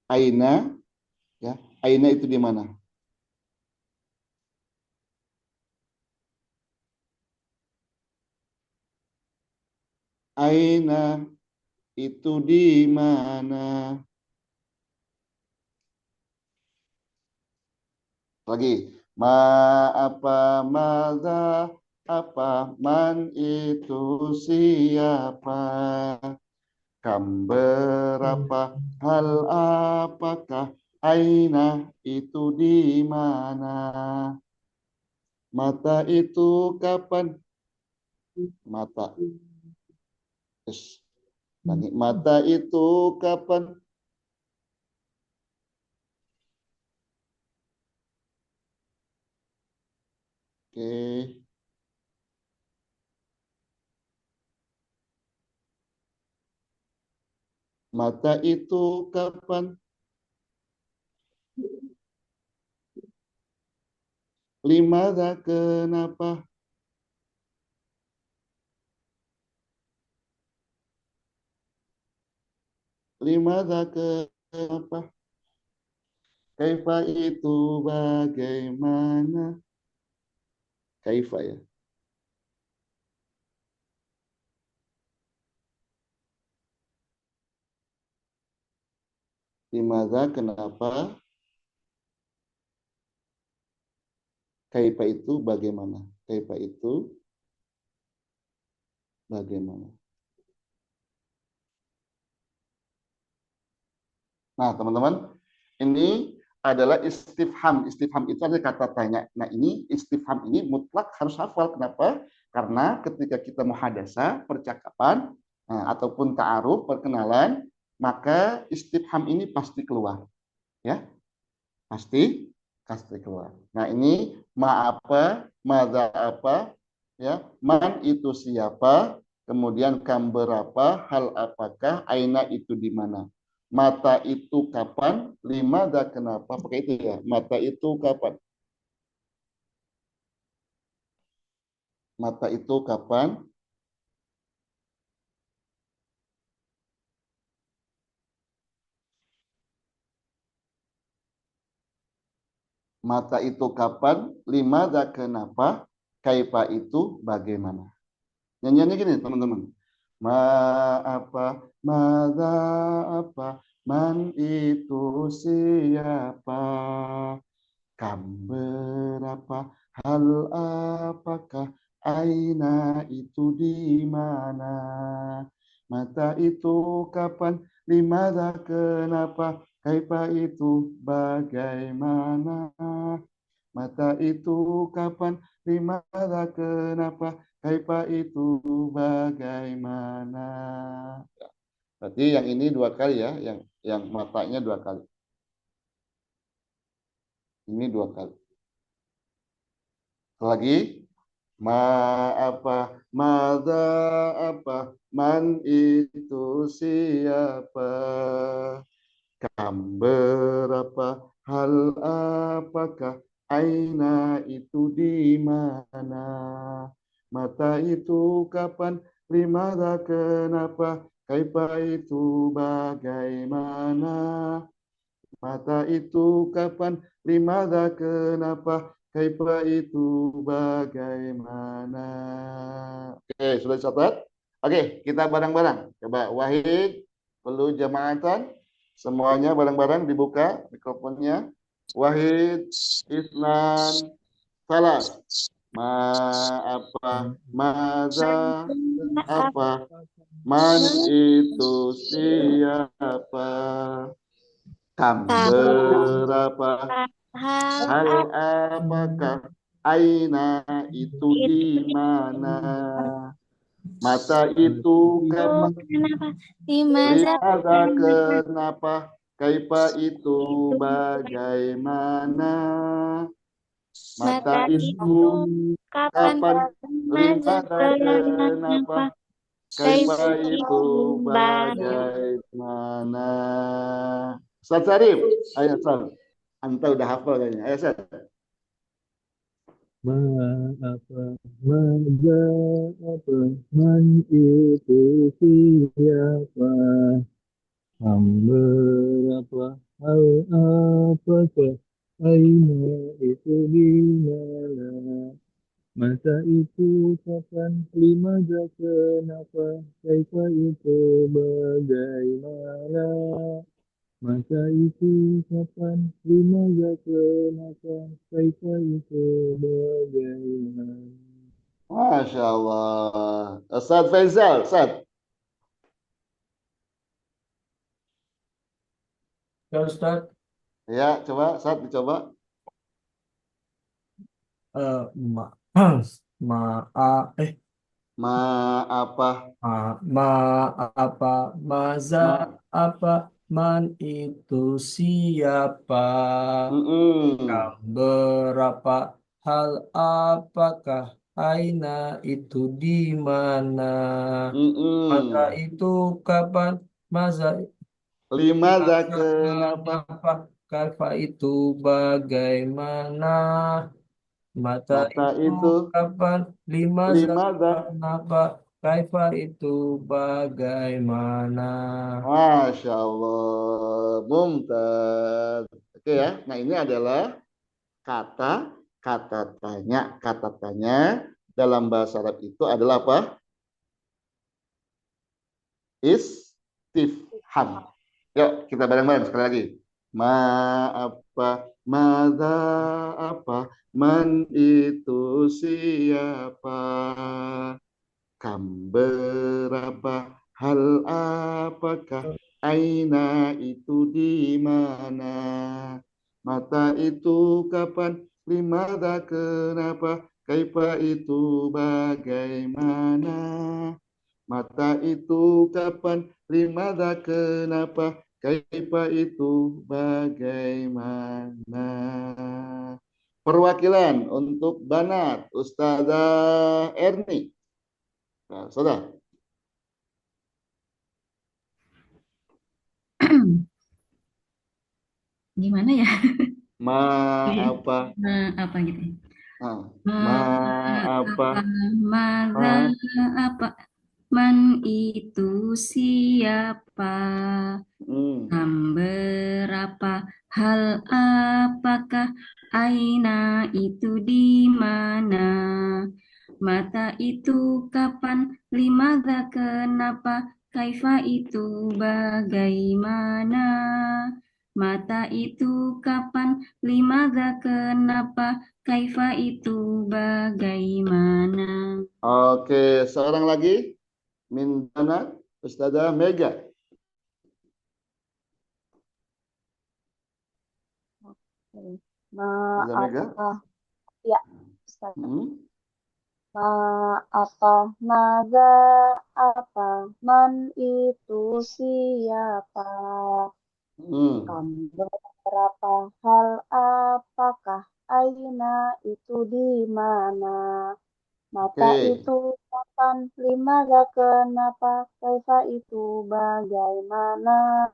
[SPEAKER 1] Aina, ya. Aina itu di mana? Aina itu di mana? Lagi. Ma apa, maza apa, man itu siapa? Kam berapa? Hal apakah? Aina itu di mana? Mata itu kapan? Mata. Yes. Mata itu kapan? Oke. Mata itu kapan? Limada kenapa? Limada kenapa? Kaifa itu bagaimana? Kaifa ya. Limada kenapa? Kaifa itu bagaimana? Kaifa itu bagaimana? Nah, teman-teman, ini adalah istifham. Istifham itu adalah kata tanya. Nah, ini istifham ini mutlak harus hafal. Kenapa? Karena ketika kita muhadasah, percakapan, ataupun ta'aruf, perkenalan, maka istifham ini pasti keluar. Ya, pasti keluar. Nah, ini ma apa, madza apa, ya, man itu siapa, kemudian kam berapa, hal apakah, aina itu di mana. Mata itu kapan, limada kenapa, pakai itu ya. Mata itu kapan? Mata itu kapan? Mata itu kapan? Limada kenapa? Kaifa itu bagaimana? Nyanyiannya gini teman-teman. Ma apa, mada apa, man itu siapa, kam berapa, hal apakah, aina itu di mana, mata itu kapan, limada kenapa, kaifa itu bagaimana, mata itu kapan, limada kenapa, kaifa itu bagaimana. Berarti yang ini 2 kali ya, yang matanya 2 kali. Ini 2 kali. Lagi, ma apa, mada apa, man itu siapa, kam berapa, hal apakah, aina itu di mana, mata itu kapan, limada kenapa, kaifa itu bagaimana, mata itu kapan, limada kenapa, kaifa itu bagaimana. Oke, sudah catat? Oke, kita bareng-bareng. Coba Wahid, perlu jamaatan. Semuanya bareng-bareng dibuka mikrofonnya. Wahid, Isnan, Salas. Ma apa, maza apa, man itu siapa, kam berapa, hal apakah, aina itu di mana, mata itu kapan, limada kenapa, kaifa itu bagaimana, mata itu kapan, limada kenapa, kaifa itu bagaimana. Ustaz Sarif, ayo Ustaz. Anta udah hafal kayaknya. Ayo Ustaz.
[SPEAKER 7] Ma apa, maza apa, man itu siapa, ham berapa, hal apakah, aina itu di mana, masa itu kapan, limaza kenapa, kaifa itu bagaimana, masa itu kapan, limaza kenapa, kaifa itu bagaimana.
[SPEAKER 1] Masya Allah. Ustaz Faisal, Ustaz.
[SPEAKER 6] Ya Ustaz,
[SPEAKER 1] Ya, coba Ustaz dicoba.
[SPEAKER 6] ma, ma,
[SPEAKER 1] Ma apa?
[SPEAKER 6] ma apa, maza
[SPEAKER 1] Ma.
[SPEAKER 6] apa, man itu siapa,
[SPEAKER 1] Mm-mm.
[SPEAKER 6] kam berapa, hal apakah, aina itu di mana, mata
[SPEAKER 1] Mm-mm.
[SPEAKER 6] itu kapan, maza
[SPEAKER 1] Limadza
[SPEAKER 6] maza
[SPEAKER 1] kenapa?
[SPEAKER 6] kenapa, kaifa itu bagaimana, mata
[SPEAKER 1] Mata
[SPEAKER 6] itu
[SPEAKER 1] itu
[SPEAKER 6] kapan, limaza
[SPEAKER 1] limadza.
[SPEAKER 6] kenapa, kaifa itu bagaimana.
[SPEAKER 1] Masya Allah, mumtaz. Oke ya, nah ini adalah kata kata tanya dalam bahasa Arab itu adalah apa? Istifham. Yuk kita bareng-bareng sekali lagi. Ma apa? Mada apa? Man itu siapa? Kam berapa? Hal apakah? Aina itu di mana? Mata itu kapan? Limada kenapa? Kaifa itu bagaimana? Mata itu kapan? Limada kenapa? Kaifa itu bagaimana? Perwakilan untuk Banat Ustazah Erni. Nah, sudah.
[SPEAKER 4] Gimana ya?
[SPEAKER 1] Ma apa?
[SPEAKER 4] Apa gitu ya?
[SPEAKER 1] Nah, ma apa?
[SPEAKER 4] Apa, maza,
[SPEAKER 1] Ma,
[SPEAKER 4] apa, man itu siapa, berapa, hal apakah, aina itu di mana, mata itu kapan, limadza kenapa, kaifa itu bagaimana, mata itu kapan, limadza kenapa, kaifa itu bagaimana.
[SPEAKER 1] Oke, seorang lagi. Min Banat Ustazah Mega.
[SPEAKER 2] Ma
[SPEAKER 1] Ustazah Mega.
[SPEAKER 2] apa? Ya, Ustaz.
[SPEAKER 1] Hmm.
[SPEAKER 2] Ma apa? Maza apa? Man itu siapa?
[SPEAKER 1] Hmm.
[SPEAKER 2] Berapa? Hal apakah? Aina itu di mana? Mata
[SPEAKER 1] Oke.
[SPEAKER 2] itu kapan? Limadza kenapa? Kaifa itu bagaimana?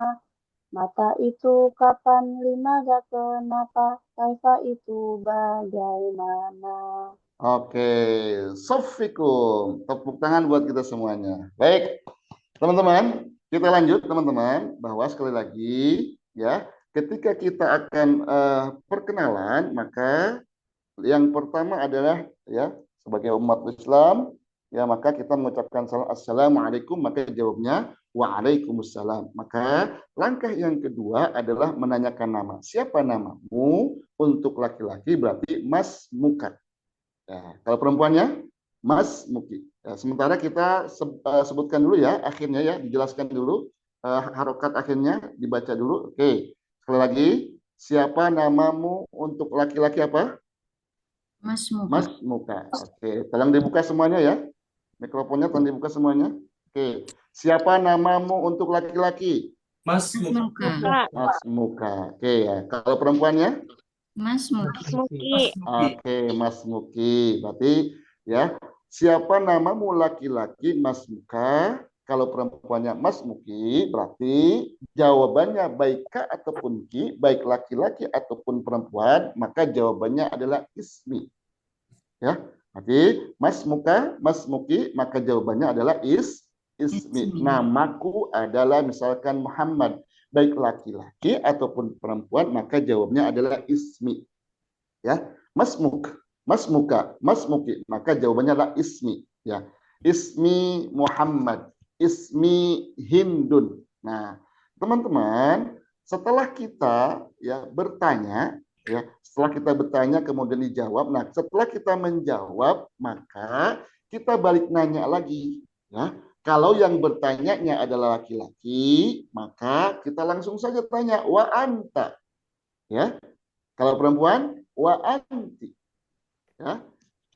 [SPEAKER 2] Mata itu kapan? Limadza kenapa? Kaifa itu bagaimana?
[SPEAKER 1] Oke, Sofikum. Tepuk tangan buat kita semuanya. Baik, teman-teman, kita lanjut teman-teman bahwa sekali lagi ya, ketika kita akan perkenalan, maka yang pertama adalah ya sebagai umat Islam ya maka kita mengucapkan salam assalamualaikum maka jawabnya waalaikumsalam. Maka langkah yang kedua adalah menanyakan nama. Siapa namamu? Untuk laki-laki berarti Mas Muka. Ya, kalau perempuannya Mas Muki. Ya, sementara kita sebutkan dulu ya akhirnya ya dijelaskan dulu harokat akhirnya dibaca dulu. Oke, sekali lagi siapa namamu untuk laki-laki apa?
[SPEAKER 4] Mas Muka.
[SPEAKER 1] Mas Muka. Oke, tolong dibuka semuanya ya. Mikrofonnya tolong dibuka semuanya. Oke, siapa namamu untuk laki-laki?
[SPEAKER 6] Mas
[SPEAKER 4] Muka.
[SPEAKER 1] Mas Muka. Oke ya. Kalau perempuannya?
[SPEAKER 4] Mas Muki.
[SPEAKER 5] Muki.
[SPEAKER 1] Oke, Mas Muki. Berarti ya, siapa namamu laki-laki Mas Muka? Kalau perempuannya Mas Muki, berarti jawabannya baik K ataupun Ki, baik laki-laki ataupun perempuan, maka jawabannya adalah ismi. Ya, berarti Mas Muka, Mas Muki, maka jawabannya adalah ismi. Namaku adalah misalkan Muhammad. Baik laki-laki ataupun perempuan, maka jawabnya adalah ismi. Ya, Mas Muka, Mas Muka, Mas Muki, maka jawabannya adalah ismi. Ya, ismi Muhammad, ismi Hindun. Nah, teman-teman, setelah kita ya bertanya, ya, setelah kita bertanya kemudian dijawab. Nah, setelah kita menjawab, maka kita balik nanya lagi, ya. Kalau yang bertanyanya adalah laki-laki, maka kita langsung saja tanya wa anta. Ya. Kalau perempuan wa anti. Ya.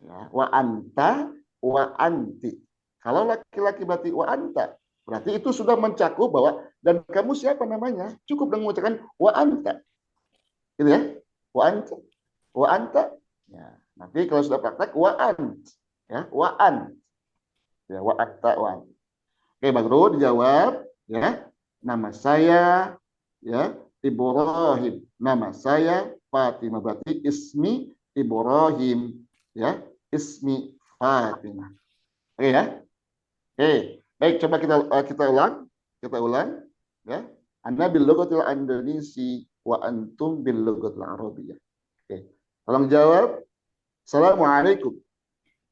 [SPEAKER 1] Ya, wa anta, wa anti. Kalau laki-laki berarti wa anta. Berarti itu sudah mencakup bahwa dan kamu siapa namanya? Cukup dengan mengucapkan wa anta. Gitu ya. Wa anta. Wa anta. Ya. Nanti kalau sudah praktek wa ant, ya, wa ant. Ya, wa anta wa ant. Oke, Bang Ru dijawab, ya. Nama saya, ya, Ibrahim. Nama saya Fatimah. Berarti ismi Ibrahim, ya. Ismi Fatimah. Oke ya. Oke. Baik, coba kita ulang. Kita ulang, ya. Ana bil lughatil Indonesi wa antum bil lughatil Arabiyyah. Oke. Tolong jawab. Assalamualaikum.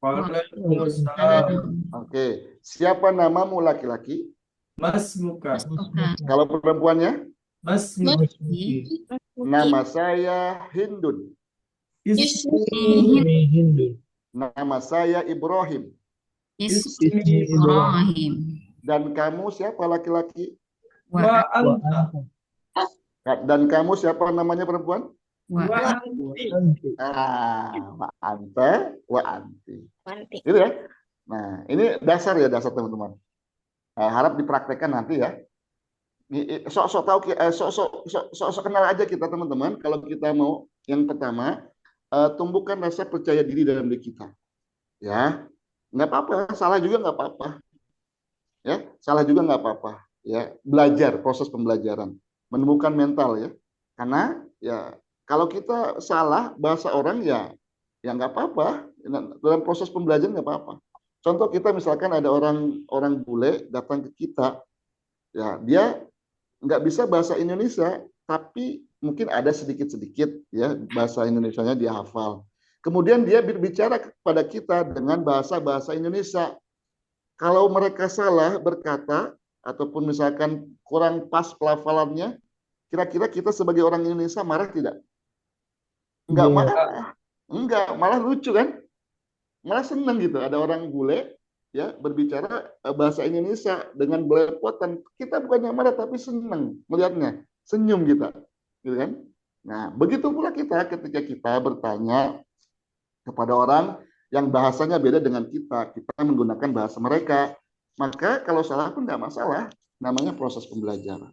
[SPEAKER 6] Waalaikumsalam.
[SPEAKER 1] Oke. Siapa namamu laki-laki?
[SPEAKER 6] Masmuka.
[SPEAKER 4] Masmuka.
[SPEAKER 1] Kalau perempuannya?
[SPEAKER 6] Masmuki.
[SPEAKER 4] Masmuki.
[SPEAKER 1] Nama saya Hindun.
[SPEAKER 7] Ismi Hindu.
[SPEAKER 1] Nama saya Ibrahim.
[SPEAKER 4] Ismi Ibrahim.
[SPEAKER 1] Dan kamu siapa laki-laki?
[SPEAKER 6] Wa
[SPEAKER 4] Wa
[SPEAKER 6] anta.
[SPEAKER 1] Dan kamu siapa namanya perempuan?
[SPEAKER 4] wa
[SPEAKER 6] Wa
[SPEAKER 7] Anti.
[SPEAKER 1] Wa anta, wa anti.
[SPEAKER 5] Manti.
[SPEAKER 1] Gitu ya. Nah, ini dasar ya, dasar teman-teman. Harap dipraktekkan nanti ya. Sok-sok tahu, sok-sok kenal aja kita teman-teman. Kalau kita mau, yang pertama, tumbuhkan rasa percaya diri dalam diri kita. Ya, nggak apa-apa, salah juga nggak apa-apa. Ya, salah juga nggak apa-apa. Ya, belajar, proses pembelajaran, menumbuhkan mental ya. Karena ya kalau kita salah bahasa orang ya nggak apa-apa. Dalam proses pembelajaran nggak apa-apa. Contoh kita misalkan ada orang bule datang ke kita, ya dia nggak bisa bahasa Indonesia, tapi mungkin ada sedikit-sedikit ya bahasa Indonesianya dia hafal. Kemudian dia berbicara kepada kita dengan bahasa Indonesia. Kalau mereka salah berkata ataupun misalkan kurang pas pelafalannya, kira-kira kita sebagai orang Indonesia marah tidak? Enggak
[SPEAKER 7] Iya.
[SPEAKER 1] marah. Enggak, malah lucu kan? Malah seneng gitu. Ada orang bule ya berbicara bahasa Indonesia dengan belepotan. Kita bukannya marah tapi seneng melihatnya, senyum kita, gitu kan? Nah, begitu pula kita ketika kita bertanya kepada orang yang bahasanya beda dengan kita menggunakan bahasa mereka. Maka kalau salah pun nggak masalah, namanya proses pembelajaran.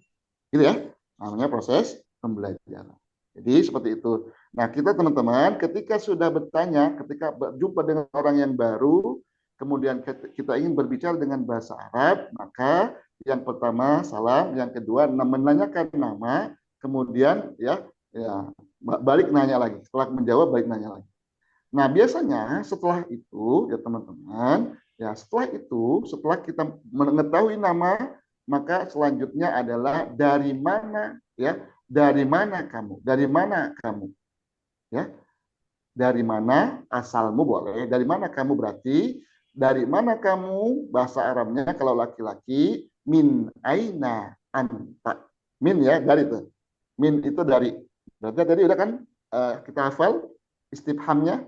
[SPEAKER 1] Gitu ya, namanya proses pembelajaran. Jadi seperti itu. Nah, kita teman-teman ketika sudah bertanya, ketika berjumpa dengan orang yang baru, kemudian kita ingin berbicara dengan bahasa Arab, maka yang pertama salam, yang kedua menanyakan nama, kemudian ya balik nanya lagi. Setelah menjawab balik nanya lagi. Nah, biasanya setelah itu ya teman-teman, ya setelah kita mengetahui nama, maka selanjutnya adalah dari mana ya? Dari mana kamu? Dari mana kamu? Ya. Dari mana asalmu boleh. Dari mana kamu berarti dari mana kamu bahasa Arabnya kalau laki-laki min aina anta. Min ya dari itu. Min itu dari. Berarti tadi udah kan kita hafal istifhamnya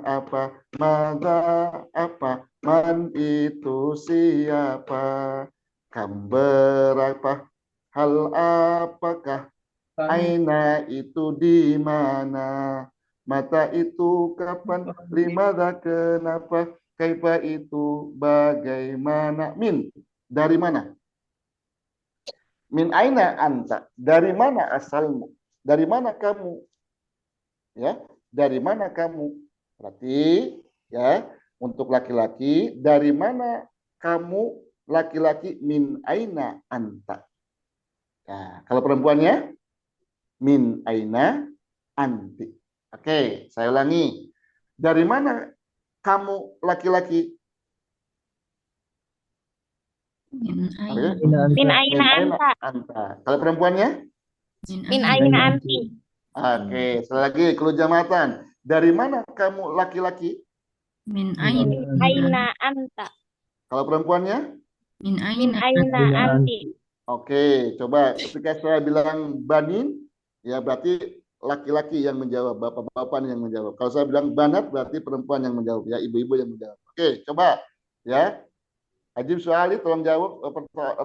[SPEAKER 1] apa man itu siapa kam berapa hal apakah aina itu di mana mata itu kapan limada kenapa kaifa itu bagaimana min dari mana min aina anta dari mana asalmu dari mana kamu ya dari mana kamu berarti ya untuk laki-laki dari mana kamu laki-laki min aina anta ya kalau perempuannya min aina anti oke saya ulangi dari mana kamu laki-laki
[SPEAKER 4] min
[SPEAKER 5] Min aina anta.
[SPEAKER 1] anta kalau perempuannya
[SPEAKER 5] Min aina anti.
[SPEAKER 1] oke, sekali lagi kelujamatan. Dari mana kamu laki-laki?
[SPEAKER 4] min
[SPEAKER 5] Aina anta.
[SPEAKER 1] Kalau perempuannya?
[SPEAKER 4] min
[SPEAKER 5] Min aina anti.
[SPEAKER 1] Oke, coba ketika saya bilang banin, ya berarti laki-laki yang menjawab, bapak-bapak yang menjawab. Kalau saya bilang banat, berarti perempuan yang menjawab, ya ibu-ibu yang menjawab. Oke, coba ya. Ajib Suali, tolong jawab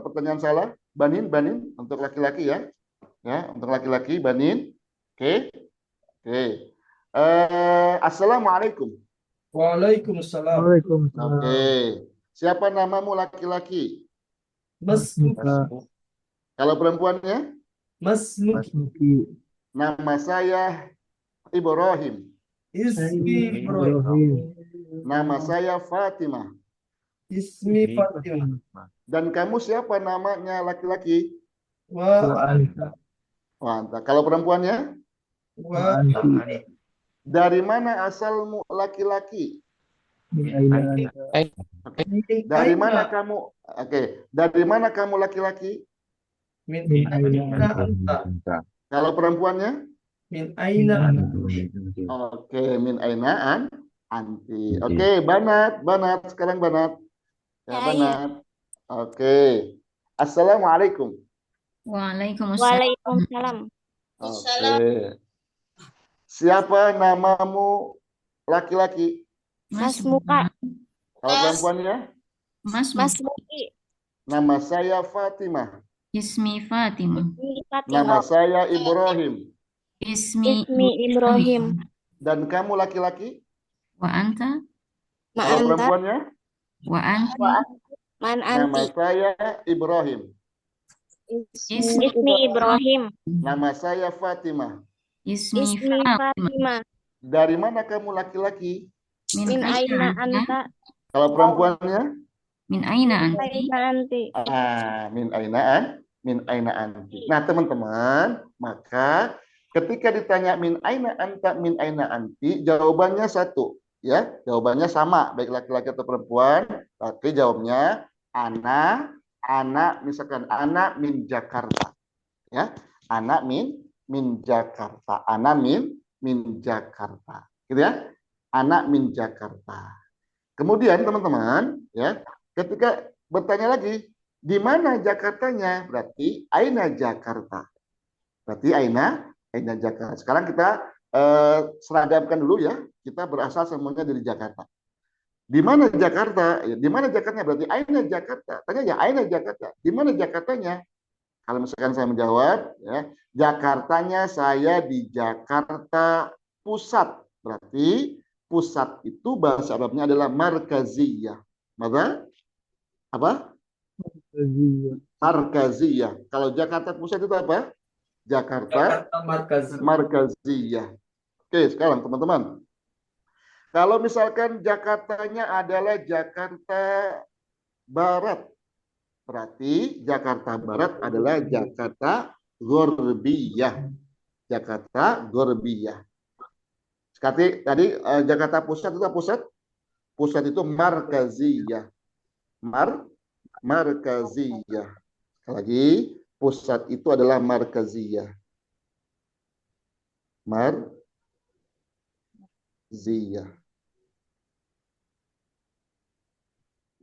[SPEAKER 1] pertanyaan salah. Banin untuk laki-laki ya. Ya, untuk laki-laki banin. Oke. Assalamualaikum.
[SPEAKER 6] Waalaikumsalam.
[SPEAKER 7] Waalaikumsalam.
[SPEAKER 1] Oke. Siapa namamu laki-laki?
[SPEAKER 6] Masmuka.
[SPEAKER 1] Kalau perempuannya?
[SPEAKER 6] Masmuki.
[SPEAKER 7] Masmuki.
[SPEAKER 1] Nama saya Ibrahim.
[SPEAKER 6] Ismi
[SPEAKER 7] Ibrahim.
[SPEAKER 6] Ibrahim.
[SPEAKER 1] Nama saya Fatimah.
[SPEAKER 6] Ismi Fatimah.
[SPEAKER 1] Dan kamu siapa namanya laki-laki?
[SPEAKER 6] Wa
[SPEAKER 7] Wa anta.
[SPEAKER 1] Mantap. Kalau perempuannya?
[SPEAKER 6] wa
[SPEAKER 7] Anti.
[SPEAKER 1] Dari mana asalmu laki-laki?
[SPEAKER 7] Min aina anta.
[SPEAKER 6] min
[SPEAKER 1] Dari mana
[SPEAKER 6] aina
[SPEAKER 1] kamu? Oke. Dari mana kamu laki-laki?
[SPEAKER 6] min
[SPEAKER 7] Min
[SPEAKER 6] aina
[SPEAKER 7] aina
[SPEAKER 6] anta.
[SPEAKER 1] Kalau perempuannya?
[SPEAKER 6] Min aina anti.
[SPEAKER 1] Oke, min ainaan anti. Oke, Banat, Banat. Sekarang Banat. Ya,
[SPEAKER 5] Ya,
[SPEAKER 1] Banat. Oke. Assalamualaikum.
[SPEAKER 4] Waalaikumsalam.
[SPEAKER 5] Waalaikumsalam.
[SPEAKER 1] Oke. Siapa namamu laki-laki?
[SPEAKER 5] Mas Muka.
[SPEAKER 1] Kalau perempuannya?
[SPEAKER 4] Mas
[SPEAKER 5] Mas Muki.
[SPEAKER 1] Nama saya Fatimah.
[SPEAKER 4] Ismi Fatimah.
[SPEAKER 5] Ismi
[SPEAKER 1] Nama
[SPEAKER 5] Fatimah.
[SPEAKER 1] saya Ibrahim.
[SPEAKER 4] Ismi
[SPEAKER 5] Ismi Ibrahim.
[SPEAKER 1] Dan kamu laki-laki?
[SPEAKER 4] Wa anta.
[SPEAKER 5] Ma
[SPEAKER 1] Kalau
[SPEAKER 5] anta.
[SPEAKER 1] perempuannya?
[SPEAKER 4] Wa anti.
[SPEAKER 5] Man
[SPEAKER 1] Nama
[SPEAKER 5] anti.
[SPEAKER 1] saya Ibrahim.
[SPEAKER 5] Ismi Ibrahim.
[SPEAKER 1] Nama saya Fatimah.
[SPEAKER 4] Ismi
[SPEAKER 5] Ismi
[SPEAKER 4] Fatimah.
[SPEAKER 5] Fatimah.
[SPEAKER 1] Dari mana kamu laki-laki?
[SPEAKER 5] Min aina anta.
[SPEAKER 1] Kalau perempuannya?
[SPEAKER 4] Min aina anti.
[SPEAKER 5] Aina anti.
[SPEAKER 1] Min aina anti. Nah, teman-teman, maka ketika ditanya min aina anta, min aina anti, jawabannya satu, ya. Jawabannya sama, baik laki-laki atau perempuan, tapi jawabnya anak misalkan anak min Jakarta. Ya. Anak min Jakarta. Anak min Jakarta. Gitu ya. Anak min Jakarta. Kemudian teman-teman, ya, ketika bertanya lagi, di mana Jakartanya? Berarti aina Jakarta. Berarti aina Jakarta. Sekarang kita seragamkan dulu ya. Kita berasal semuanya dari Jakarta. Di mana Jakarta? Ya, di mana Jakartanya? Berarti aina Jakarta. Tanya ya, aina Jakarta. Di mana Jakartanya? Kalau misalkan saya menjawab, ya, Jakartanya saya di Jakarta Pusat. Berarti pusat itu bahasa Arabnya adalah markaziyah. Maka apa? Markaziyah. Kalau Jakarta Pusat itu apa? Jakarta Markaziyah. Oke, sekarang teman-teman. Kalau misalkan Jakartanya adalah Jakarta Barat, berarti Jakarta Barat adalah Jakarta Gorbiyah. Jakarta Gorbiyah. Seperti tadi Jakarta Pusat itu pusat? Pusat itu markaziyah. Markaziyah. Sekali lagi, pusat itu adalah markaziyah. Marziyah.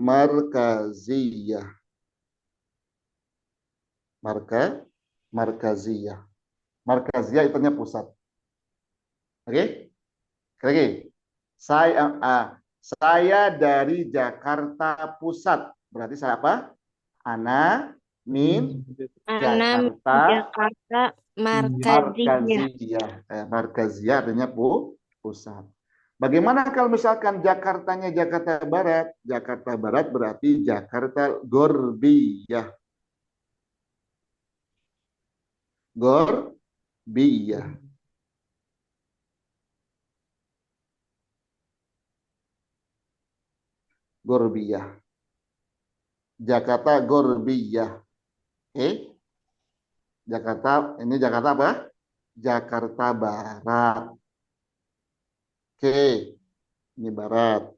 [SPEAKER 1] Markaziyah. Markaziyah. Markaziyah itu artinya pusat. Oke? Oke. Saya dari Jakarta Pusat. Berarti saya apa? Ana min
[SPEAKER 5] Jakarta Markaziyah.
[SPEAKER 1] Markaziyah artinya pusat. Bagaimana kalau misalkan Jakartanya Jakarta Barat? Jakarta Barat berarti Jakarta Gorbiyah. Gorbiyah. Gorbiyah. Jakarta Gorbiyah. Oke. Jakarta, ini Jakarta apa? Jakarta Barat. Oke. Ini Barat.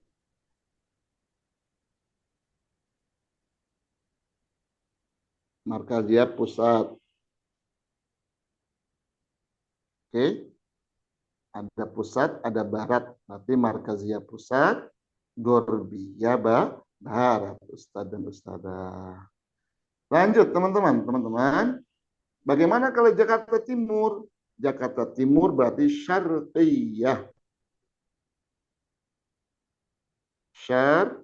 [SPEAKER 1] Markaziyah pusat. Oke. Ada pusat, ada barat. Berarti Markaziyah pusat, Gorbiyah barat, Ustadz dan Ustadzah. Lanjut teman-teman. Teman-teman. Bagaimana kalau Jakarta Timur? Jakarta Timur berarti Syarqiyah. Syarqiyah.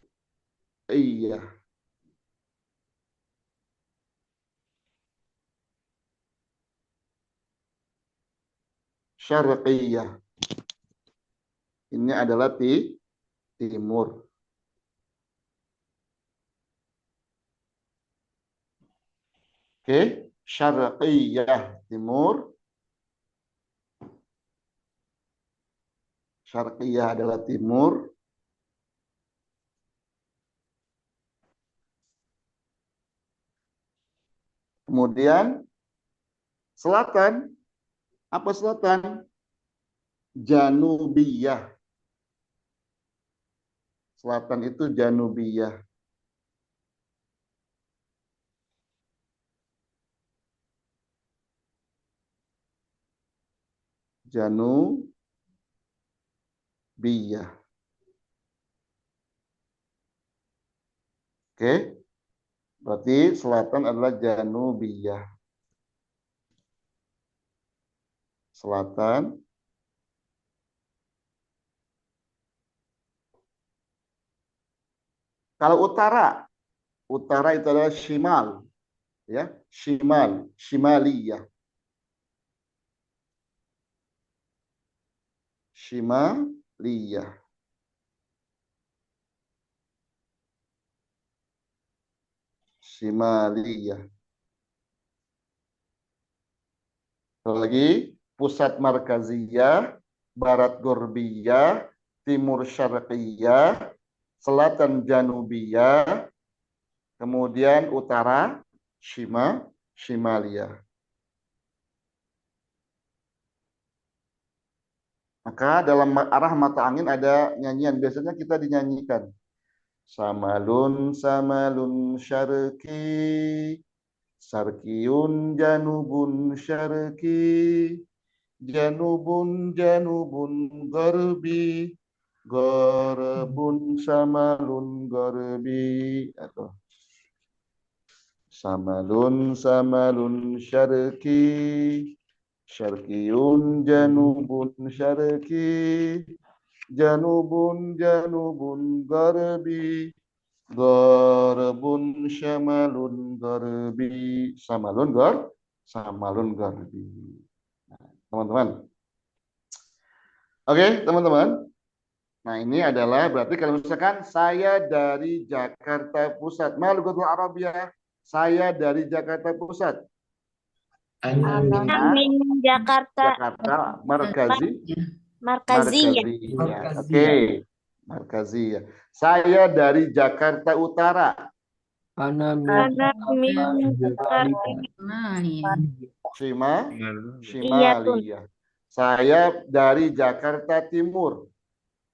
[SPEAKER 1] Syarqiyah. Ini adalah timur. Oke, Syarqiyah timur. Syarqiyah adalah timur. Kemudian selatan, apa selatan? Janubiyah. Selatan itu Janubiyah. Janubiyah. Oke. Berarti selatan adalah Janubiyah. Selatan. Kalau utara, utara itu adalah shimal, ya, shimal, shimaliyah. Shimaliyah. Shimaliyah. Lagi pusat markaziyah, barat gorbiyah, timur syarqiyah, selatan janubiyah, kemudian utara shimaliyah. Maka dalam arah mata angin ada nyanyian, biasanya kita dinyanyikan. Samalun samalun syarqi, sarkiyun janubun syarqi, janubun janubun garbi, garbun samalun garbi, atau samalun samalun syarqi, syarkiyun janubun syarqi, janubun janubun garbi, garbun syamalun garbi, samalun garbi. Teman-teman. Oke, teman-teman. Nah, ini adalah berarti kalau misalkan saya dari Jakarta Pusat, Malughatul Arabiyah, saya dari Jakarta Pusat.
[SPEAKER 6] Ana
[SPEAKER 5] Min Jakarta
[SPEAKER 1] Jakarta Markaziyah.
[SPEAKER 5] Markaziyah.
[SPEAKER 1] Oke, Markaziyah. Saya dari Jakarta Utara.
[SPEAKER 7] Ana
[SPEAKER 5] Ana min
[SPEAKER 7] Jakarta.
[SPEAKER 4] Somalia.
[SPEAKER 1] Shimaliyah. Saya dari Jakarta Timur.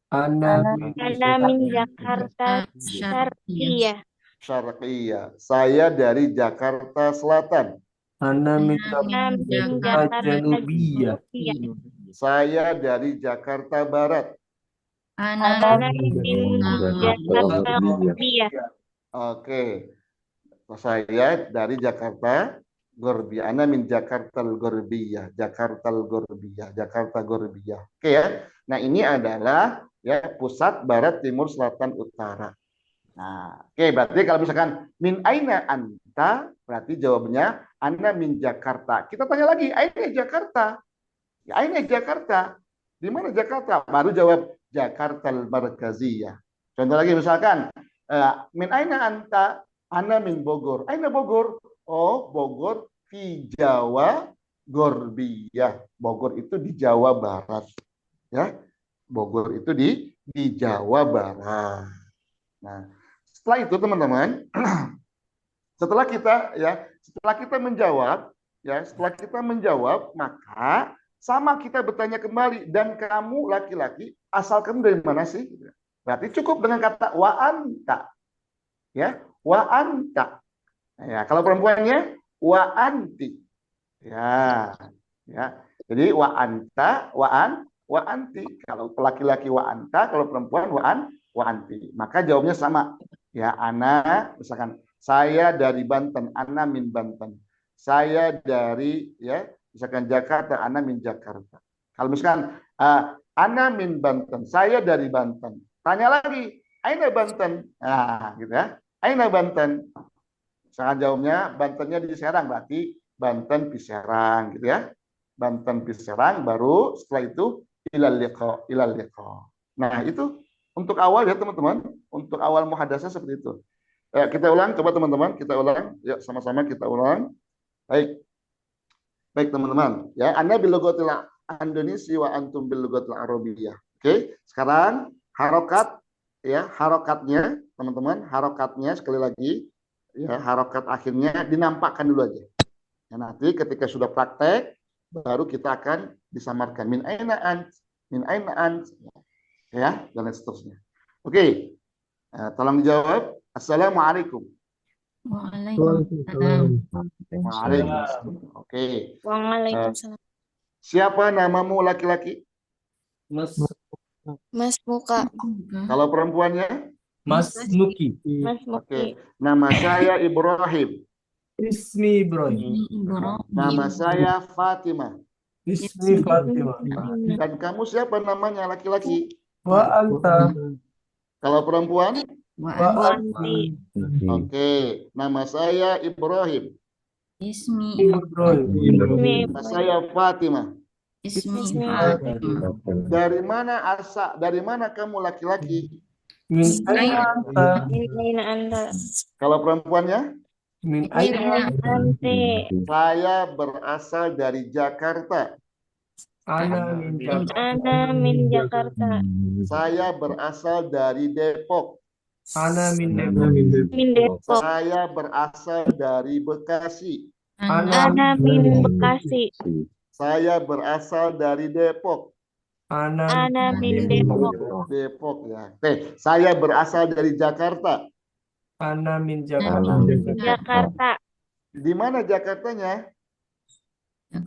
[SPEAKER 7] Ana
[SPEAKER 5] min Jakarta Syarqiyah.
[SPEAKER 1] Syarqiyah. Saya dari Jakarta Selatan.
[SPEAKER 7] Ana min
[SPEAKER 5] Ana min
[SPEAKER 7] Jakarta
[SPEAKER 5] Jakarta
[SPEAKER 7] Janubiyah.
[SPEAKER 1] Saya dari Jakarta Barat.
[SPEAKER 5] Ana min Jakarta Gharbiyah.
[SPEAKER 1] Oke. Saya dari Jakarta Gorbiyah. Ana min Jakarta Gorbiyah. Jakarta Gorbiyah. Jakarta Gorbiyah. Oke ya. Nah, ini adalah ya pusat, barat, timur, selatan, utara. Nah, oke, berarti kalau misalkan min aina anta, berarti jawabannya ana min Jakarta. Kita tanya lagi, aina Jakarta? Ya, aina Jakarta. Di mana Jakarta? Baru jawab Jakarta Markaziyah. Contoh lagi misalkan min aina anta? Ana min Bogor. Aina Bogor? Oh, Bogor di Jawa Gorbiyah. Bogor itu di Jawa Barat. Ya. Bogor itu di Jawa Barat. Nah, setelah itu teman-teman, setelah kita menjawab, maka sama kita bertanya kembali, dan kamu laki-laki asal kamu dari mana sih? Berarti cukup dengan kata wa anta. Ya, wa anta. Ya, kalau perempuannya wa anti. Ya. Jadi wa anta, wa anti. Kalau laki-laki wa anta, kalau perempuan wa anti. Maka jawabnya sama. Ya, ana misalkan saya dari Banten, ana min Banten. Saya dari misalkan Jakarta, ana min Jakarta. Kalau misalkan ana min Banten, saya dari Banten. Tanya lagi, aina Banten? Nah, gitu ya. Aina Banten? Misalkan jawabnya Bantennya di Serang, berarti Banten di Serang, gitu ya. Banten di Serang, baru setelah itu ilal liqa. Nah, itu untuk awal ya teman-teman, untuk awal muhadasah seperti itu. Kita ulang, coba teman-teman, kita ulang. Yuk sama-sama kita ulang. Baik teman-teman. Ya, Anda bil lughatil Indonesia wa antum bil lughatil Arabiyyah. Oke, sekarang harokat ya, harokatnya teman-teman, harokatnya sekali lagi ya, harokat akhirnya dinampakkan dulu aja. Ya, nanti ketika sudah praktek baru kita akan disamarkan min aina ant, ya, dan seterusnya. Oke. Tolong dijawab. Assalamualaikum.
[SPEAKER 4] Waalaikumsalam.
[SPEAKER 1] Waalaikumsalam. Oke.
[SPEAKER 5] Waalaikumsalam.
[SPEAKER 1] Siapa namamu laki-laki?
[SPEAKER 7] Mas
[SPEAKER 5] Mas Muka.
[SPEAKER 1] Kalau perempuannya?
[SPEAKER 7] Mas Nuki.
[SPEAKER 5] Mas Muki.
[SPEAKER 1] Oke. Nama saya Ibrahim.
[SPEAKER 7] Ismi Ibrahim.
[SPEAKER 1] Nama saya Fatimah.
[SPEAKER 7] Ismi Fatimah.
[SPEAKER 1] Dan kamu siapa namanya laki-laki?
[SPEAKER 7] Wa anta.
[SPEAKER 1] Kalau perempuan?
[SPEAKER 7] Wa
[SPEAKER 5] Anti.
[SPEAKER 1] Oke. Nama saya Ibrahim.
[SPEAKER 4] Ismi
[SPEAKER 7] Ibrahim.
[SPEAKER 5] Ismi
[SPEAKER 1] Nama saya Fatimah.
[SPEAKER 4] Ismi
[SPEAKER 1] Dari mana kamu laki-laki?
[SPEAKER 7] Min aina anta.
[SPEAKER 5] Min aina anta.
[SPEAKER 1] Kalau perempuannya?
[SPEAKER 7] Min
[SPEAKER 5] Min
[SPEAKER 7] aina
[SPEAKER 5] aina anti.
[SPEAKER 1] Saya berasal dari Jakarta.
[SPEAKER 7] ana min Jakarta.
[SPEAKER 5] Ana min Jakarta.
[SPEAKER 1] Saya berasal dari Depok.
[SPEAKER 7] Ana min Depok.
[SPEAKER 5] Min Depok.
[SPEAKER 1] Saya berasal dari Bekasi.
[SPEAKER 5] Ana min Bekasi.
[SPEAKER 1] Saya berasal dari Depok.
[SPEAKER 7] Ana
[SPEAKER 5] Ana min Depok.
[SPEAKER 1] Depok ya. Oke, saya berasal dari Jakarta.
[SPEAKER 7] ana min Jakarta.
[SPEAKER 5] Jakarta.
[SPEAKER 1] Di mana Jakartanya?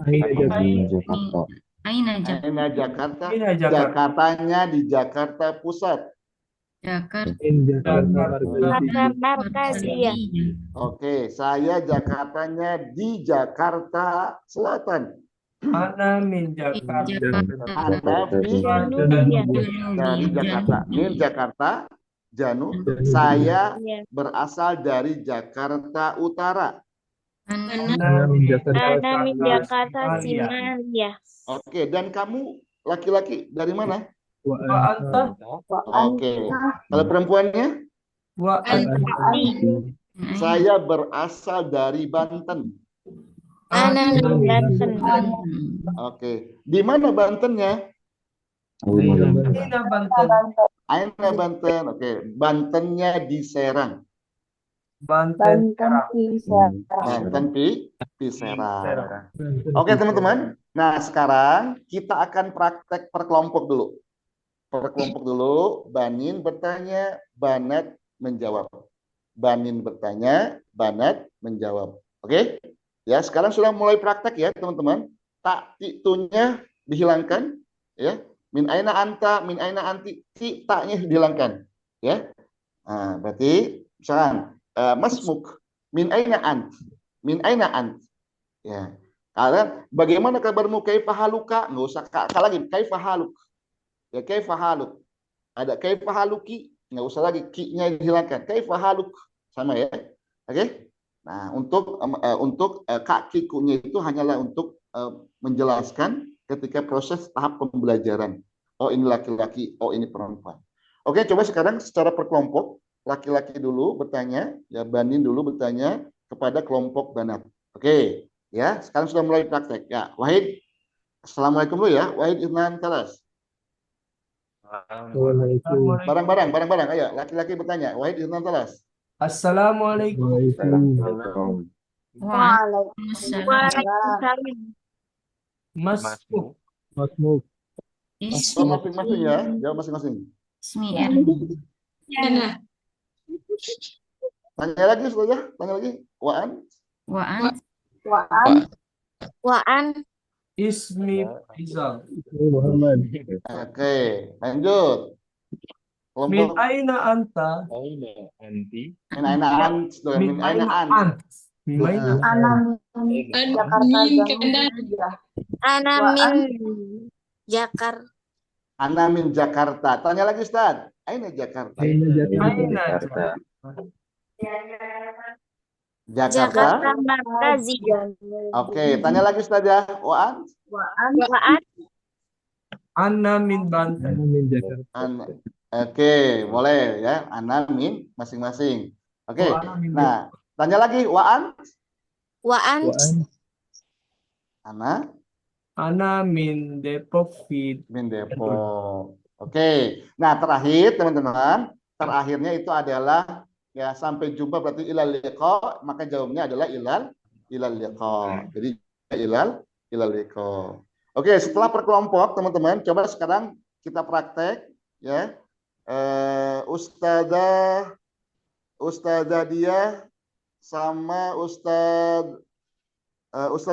[SPEAKER 4] Aina
[SPEAKER 1] Aina Jakarta.
[SPEAKER 7] Aina Jakarta.
[SPEAKER 1] Jakartanya di Jakarta Pusat.
[SPEAKER 4] Jakarta
[SPEAKER 5] Jakarta Markaziyah.
[SPEAKER 1] Oke, saya Jakartanya di Jakarta Selatan.
[SPEAKER 7] Ana min Jakarta.
[SPEAKER 1] Anda di
[SPEAKER 5] Janubiyah.
[SPEAKER 1] dari Jakarta. Min Jakarta, Janu. Saya
[SPEAKER 5] Iya.
[SPEAKER 1] berasal dari Jakarta Utara.
[SPEAKER 7] Ana min Jakarta.
[SPEAKER 5] Ana min Jakarta Simaliyah.
[SPEAKER 1] Oke, dan kamu laki-laki dari mana?
[SPEAKER 7] Wa anta.
[SPEAKER 1] Oke. Kalau perempuannya?
[SPEAKER 7] Wa anta.
[SPEAKER 1] Saya berasal dari Banten.
[SPEAKER 5] Ana min Banten.
[SPEAKER 1] Oke. Di mana Bantennya?
[SPEAKER 7] Aina Banten.
[SPEAKER 1] Aina Banten. Oke. Bantennya di Serang.
[SPEAKER 7] Banten.
[SPEAKER 1] Banten di Serang. Oke, teman-teman. Nah, sekarang kita akan praktek per kelompok dulu. Per kelompok dulu, Banin bertanya, Banat menjawab. Banin bertanya, Banat menjawab. Oke? Ya, sekarang sudah mulai praktek ya, teman-teman. Tak titunya dihilangkan, ya. Min aina anta, min aina anti, taknya dihilangkan, ya. Nah, berarti misalkan Masmuk, min aina ant, min aina ant. Ya. Kalian bagaimana kabarmu? Kaifa haluka? Nggak usah kak lagi. Kaifa haluk? Ya, kaifa haluk. Ada kaifa haluki, nggak usah lagi ki-nya dihilangkan. Kaifa haluk sama ya. Oke? Nah, untuk kak-kikunya itu hanyalah untuk menjelaskan ketika proses tahap pembelajaran. Oh, ini laki-laki, oh ini perempuan. Oke, coba sekarang secara perkelompok, laki-laki dulu bertanya, ya Banin dulu bertanya kepada kelompok Banat. Oke, ya, sekarang sudah mulai praktek. Ya, Wahid, Assalamualaikum dulu ya. Wahid Ibnan Talas. Barang-barang, ayo. Laki-laki bertanya. Wahid Ibnan Talas.
[SPEAKER 7] Assalamualaikum.
[SPEAKER 5] Waalaikumsalam.
[SPEAKER 7] Masmuk.
[SPEAKER 1] Oh, masing-masing ya. Jawab masing-masing.
[SPEAKER 4] Ismi Erni.
[SPEAKER 1] Tanya lagi sudah, tanya lagi. Waan.
[SPEAKER 4] Waan.
[SPEAKER 5] Waan.
[SPEAKER 7] Ismi Rizal.
[SPEAKER 1] Oke, lanjut.
[SPEAKER 7] Min
[SPEAKER 1] Kelompok
[SPEAKER 7] aina anta.
[SPEAKER 1] min aina ant, sudah. Min aina ant.
[SPEAKER 7] Min aina
[SPEAKER 5] Ana min Jakarta.
[SPEAKER 1] Ana min Jakarta. Tanya lagi Ustaz. Aina Jakarta.
[SPEAKER 7] aina
[SPEAKER 5] Jakarta Markaziyah.
[SPEAKER 1] Oke, tanya lagi Ustaz ya. Waan.
[SPEAKER 5] Waan.
[SPEAKER 7] Ana min Banten.
[SPEAKER 1] Oke, boleh ya. Ana min masing-masing. Oke.
[SPEAKER 7] Ana min
[SPEAKER 1] Nah, tanya lagi Waan.
[SPEAKER 5] Waan.
[SPEAKER 1] Ana
[SPEAKER 7] Ana min Depok Fit.
[SPEAKER 1] min Depok. Oke. Nah, terakhir teman-teman, terakhirnya itu adalah ya sampai jumpa berarti ilal liqa, maka jawabnya adalah ilal liqa. Jadi ilal liqa. Oke, setelah perkelompok teman-teman, coba sekarang kita praktek ya. Ustazah dia sama Ustadz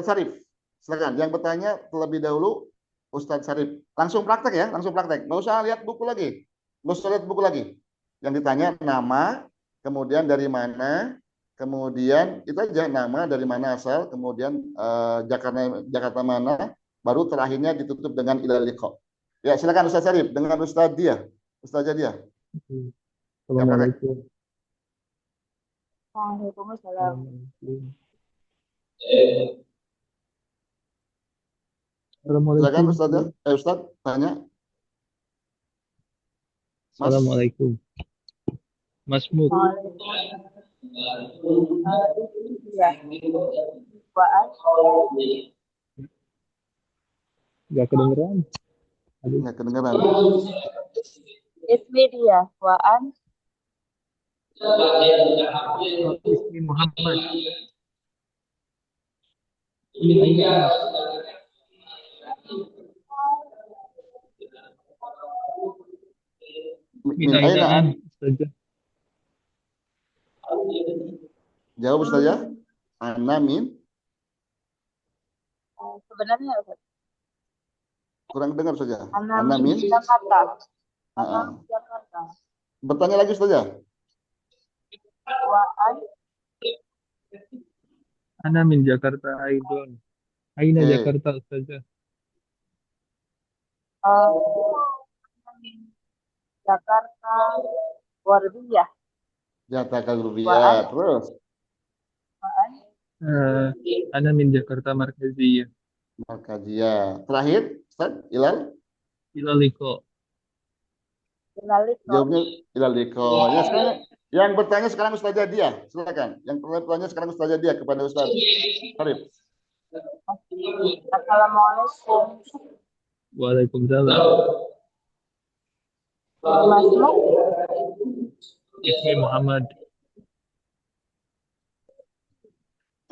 [SPEAKER 1] Sarif. Silakan. Yang bertanya terlebih dahulu Ustadz Sarif. Langsung praktek ya, langsung praktek. Nggak usah lihat buku lagi. Nggak usah lihat buku lagi. Yang ditanya nama, kemudian dari mana, kemudian itu aja nama dari mana asal, kemudian Jakarta mana, baru terakhirnya ditutup dengan ilal liqa. Ya, silakan Ustadz Sarif dengan Ustadz dia. Ustazah dia. Yang praktek.
[SPEAKER 7] Assalamualaikum.
[SPEAKER 2] Waalaikumsalam.
[SPEAKER 1] Silakan
[SPEAKER 7] Assalamualaikum.
[SPEAKER 1] Ustazah. Ustadz tanya. Mas.
[SPEAKER 7] Assalamualaikum. Mas Mut. Gak kedengeran.
[SPEAKER 1] Nggak kedengeran.
[SPEAKER 2] Ismi dia, Waan.
[SPEAKER 7] Ismi Muhammad.
[SPEAKER 1] Min aina
[SPEAKER 7] saja.
[SPEAKER 1] Jawab Ustazah. Ana min.
[SPEAKER 2] Sebenarnya
[SPEAKER 1] Kurang dengar saja.
[SPEAKER 2] Ana
[SPEAKER 1] Ana min.
[SPEAKER 2] Jakarta. Ana Jakarta.
[SPEAKER 1] Bertanya lagi Ustazah.
[SPEAKER 2] Waan.
[SPEAKER 7] Ana min Jakarta Aidon. Aina
[SPEAKER 1] Oke.
[SPEAKER 7] Jakarta saja.
[SPEAKER 2] Jakarta Warbiyah.
[SPEAKER 1] Jakarta Rupiah. Terus.
[SPEAKER 2] Waan.
[SPEAKER 7] Ana min Jakarta Markaziyah.
[SPEAKER 1] Markaziyah. Terakhir, Ustaz, Ilal.
[SPEAKER 7] Ilaliko.
[SPEAKER 2] Ilaliko.
[SPEAKER 1] Jawabnya Ilal Liko. Ya, sekarang yang bertanya sekarang Ustazah dia. Silakan. Yang bertanya sekarang Ustazah dia kepada Ustaz Arif.
[SPEAKER 2] Assalamualaikum.
[SPEAKER 7] Waalaikumsalam.
[SPEAKER 2] Masmu.
[SPEAKER 7] Ismi Muhammad.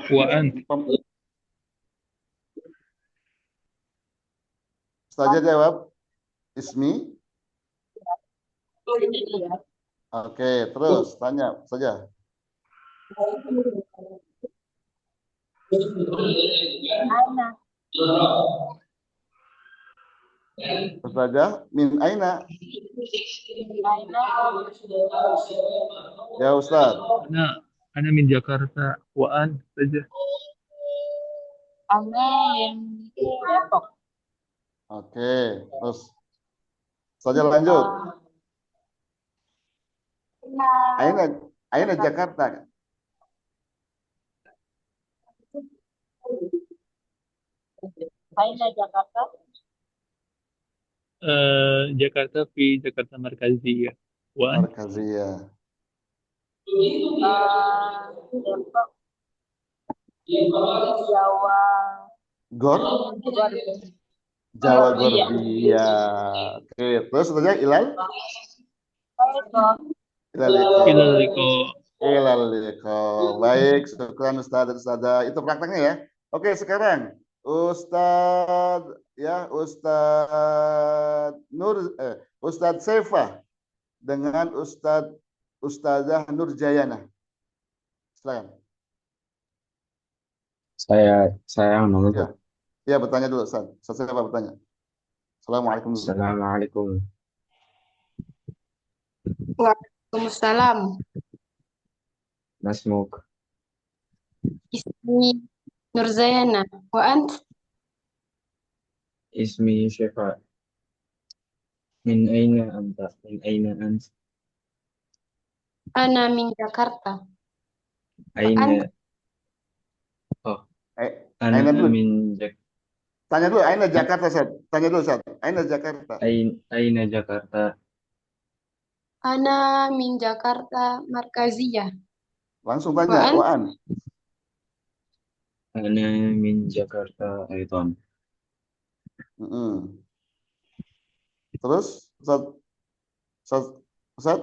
[SPEAKER 7] Waan.
[SPEAKER 1] Ustazah jawab. Ismi. Oke, terus tanya saja.
[SPEAKER 2] Aina.
[SPEAKER 1] Ustazah min aina.
[SPEAKER 2] Aina.
[SPEAKER 1] Ya Ustaz.
[SPEAKER 7] Ana min Jakarta. Waan saja.
[SPEAKER 2] Ana min Depok.
[SPEAKER 1] Oke, terus saja lanjut. Aina Jakarta.
[SPEAKER 2] Aina Jakarta.
[SPEAKER 7] Jakarta fi Jakarta Markaziyah. Waan.
[SPEAKER 1] Markaziyah.
[SPEAKER 2] Depok. Jawa.
[SPEAKER 1] Jawa Gorbia. Oke, terus saja Ilal.
[SPEAKER 7] Ilaliko.
[SPEAKER 1] Baik, syukran Ustaz Ustazah. Itu prakteknya ya. Oke, sekarang Ustaz Ustaz Sefa dengan Ustazah Nurjayana. Silakan.
[SPEAKER 3] Saya nomor.
[SPEAKER 1] Ya, bertanya dulu Ustaz. Ustaz Sefa bertanya. Assalamualaikum.
[SPEAKER 3] Assalamualaikum.
[SPEAKER 5] Waalaikumsalam.
[SPEAKER 3] Masmuk.
[SPEAKER 5] Ismi Nurzayana. Wa ant?
[SPEAKER 3] Ismi Syifa. Min aina anta? Min aina ant?
[SPEAKER 5] Ana min Jakarta.
[SPEAKER 3] Aina. Oh.
[SPEAKER 1] Aina dulu.
[SPEAKER 3] Min
[SPEAKER 1] Tanya dulu, Aina Jakarta, Ustaz. Tanya dulu, Ustaz. Aina Jakarta.
[SPEAKER 3] Aina Jakarta.
[SPEAKER 5] Ana min Jakarta Markaziyah.
[SPEAKER 1] Langsung tanya, Waan.
[SPEAKER 3] Ana min Jakarta Aidon.
[SPEAKER 1] Terus? Ustaz, Ustaz, Ustaz,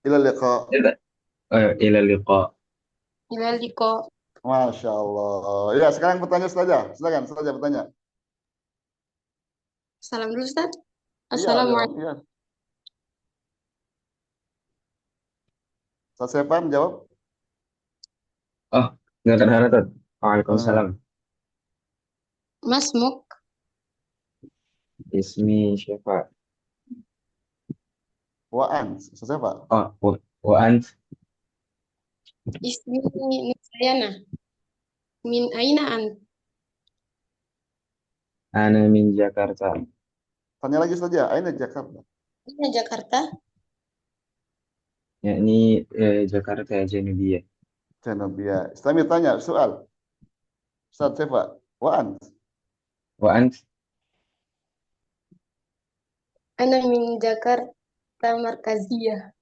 [SPEAKER 1] ila liqa.
[SPEAKER 3] Ila liqa.
[SPEAKER 5] Ila liqa.
[SPEAKER 1] Masya Allah. Ya, sekarang bertanya saja. Silakan, saja bertanya.
[SPEAKER 5] Salam dulu, Ustaz.
[SPEAKER 1] Iya, jawab.
[SPEAKER 5] Assalamualaikum.
[SPEAKER 1] Iya. Ustaz Sepan jawab.
[SPEAKER 3] Oh, nggak terdengar tuh. Waalaikumsalam.
[SPEAKER 5] Masmuk.
[SPEAKER 3] Ismi Syafa.
[SPEAKER 1] Waan. Ustaz Sepan.
[SPEAKER 3] Oh, wa ant.
[SPEAKER 5] Ismi Nurzayana. Min aina ant?
[SPEAKER 3] Ana min Jakarta.
[SPEAKER 1] Tanya lagi saja. Aina Jakarta.
[SPEAKER 5] Aina Jakarta.
[SPEAKER 3] Ya, ini Jakarta Janubiyah.
[SPEAKER 1] Janabia. Islami tanya soal. Ustaz Sepan. Waan.
[SPEAKER 3] Wa ant.
[SPEAKER 5] Ana min Jakarta Markaziyah.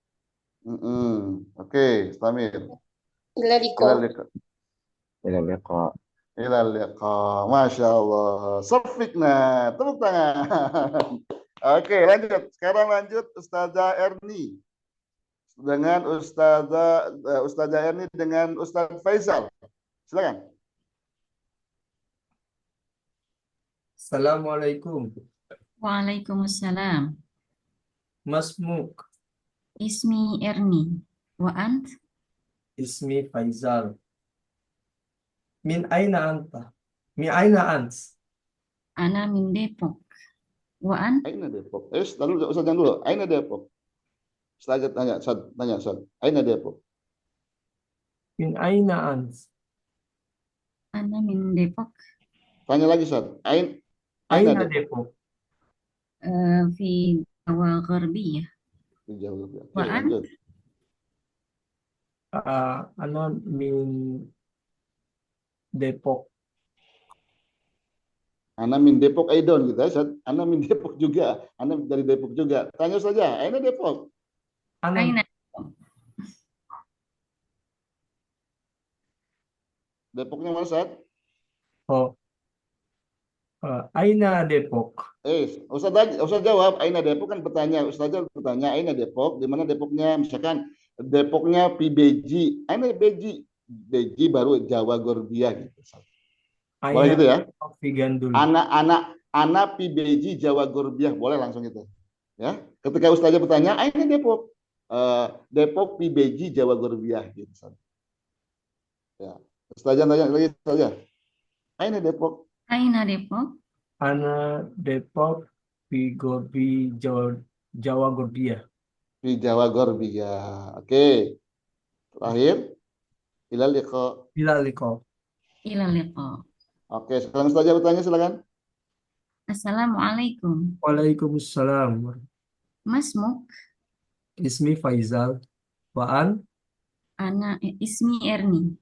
[SPEAKER 1] Oke, Islamir.
[SPEAKER 5] Ila
[SPEAKER 1] Ila
[SPEAKER 5] liqa.
[SPEAKER 1] liqa.
[SPEAKER 3] Ila liqa.
[SPEAKER 1] Ila liqa. Masya Allah. Safikna. Tepuk tangan. Oke, lanjut. Sekarang lanjut Ustazah Erni. Dengan Ustazah Erni dengan Ustaz Faisal. Silakan.
[SPEAKER 6] Assalamualaikum.
[SPEAKER 4] Waalaikumsalam.
[SPEAKER 6] Masmuk.
[SPEAKER 4] Ismi Erni. Wa ant?
[SPEAKER 6] Ismi Faizal. Min aina anta? Min aina ant?
[SPEAKER 4] Ana min Depok. Wa ant?
[SPEAKER 1] Aina Depok. Lalu Ustaz yang dulu. Aina Depok. Setelah tanya, Ustaz. Aina Depok.
[SPEAKER 6] Min aina ant?
[SPEAKER 4] Ana min Depok.
[SPEAKER 1] Tanya lagi, Ustaz. Aina
[SPEAKER 6] Aina
[SPEAKER 1] Depok.
[SPEAKER 6] Depok?
[SPEAKER 4] Fi Jawa Gharbiyah.
[SPEAKER 1] Dijawab. Oke,
[SPEAKER 4] Wa ant?
[SPEAKER 1] lanjut.
[SPEAKER 6] Ana min Depok.
[SPEAKER 1] Ana min Depok Aidon gitu ya, Ustaz. Ana min Depok juga. Ana dari Depok juga. Tanya saja. Aina Depok.
[SPEAKER 4] Aina?
[SPEAKER 1] Depoknya mana, Ustaz?
[SPEAKER 6] Oh, aina Depok?
[SPEAKER 1] Ustaz jawab. Aina Depok kan bertanya. Ustaz bertanya. Aina Depok. Di mana Depoknya? Misalkan Depoknya PBG. Aina PBG. PBG baru Jawa Gordia gitu. Boleh
[SPEAKER 6] Aina
[SPEAKER 1] gitu ya?
[SPEAKER 6] Vigandul.
[SPEAKER 1] Anak PBG Jawa Gorbiah, boleh langsung itu. Ya, ketika Ustazah bertanya, ini Depok, Depok PBG Jawa Gorbiah gitu. Ya, Ustazah tanya lagi saja. Ini Depok.
[SPEAKER 4] Aina Depok?
[SPEAKER 6] Ana Depok Vigorbi Jawa Gordia.
[SPEAKER 1] Di Jawa Gorbiah. Oke. Terakhir, ila liqa.
[SPEAKER 6] Ila liqa.
[SPEAKER 4] Ila liqa.
[SPEAKER 1] Oke, sekarang Ustazah bertanya silakan.
[SPEAKER 4] Assalamualaikum.
[SPEAKER 6] Waalaikumsalam.
[SPEAKER 4] Masmuk?
[SPEAKER 6] Ismi Faizal. Wa an?
[SPEAKER 4] Ana ismi Erni.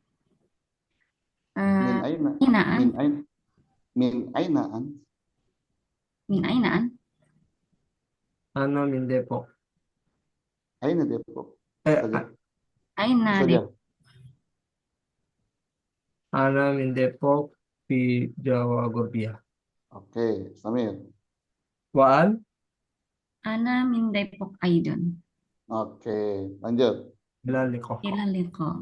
[SPEAKER 1] Min aina?
[SPEAKER 4] Aina an?
[SPEAKER 1] Min aina an?
[SPEAKER 4] Min aina an?
[SPEAKER 6] Ana min Depok.
[SPEAKER 1] Aina Depok.
[SPEAKER 4] Aina
[SPEAKER 1] Saja.
[SPEAKER 4] Depok.
[SPEAKER 6] Ana min Depok di Jawa Gordia.
[SPEAKER 1] Oke, Samir.
[SPEAKER 6] Wa an?
[SPEAKER 4] Ana min Depok Aidon.
[SPEAKER 1] Oke, lanjut.
[SPEAKER 6] Ila liqa.
[SPEAKER 4] Ila liqa.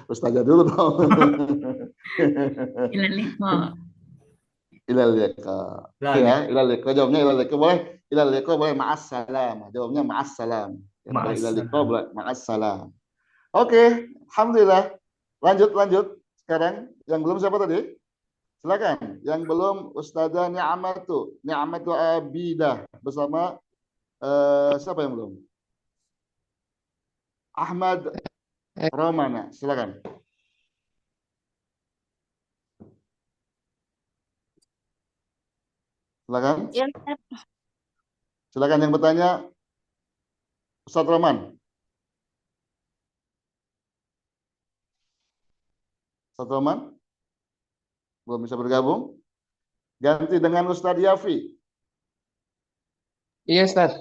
[SPEAKER 1] Ustazah dulu dong.
[SPEAKER 4] Ila liqa.
[SPEAKER 1] Ilal liqa. Oke ya, ilal liqa. Jawabnya ilal liqa boleh. Ilal liqa boleh ma'as salam. Jawabnya ma'as salam. Ya, boleh ilal liqa boleh ma'as salam. Oke, alhamdulillah. Lanjut. Sekarang yang belum siapa tadi? Silakan. Yang belum Ustazah Ni'amatu Abidah bersama siapa yang belum? Ahmad Romana. Silakan. Silakan.
[SPEAKER 2] Ya,
[SPEAKER 1] Silakan yang bertanya Ustaz Roman. Ustaz Roman belum bisa bergabung. Ganti dengan Ustaz Yafi.
[SPEAKER 8] Iya, Ustaz.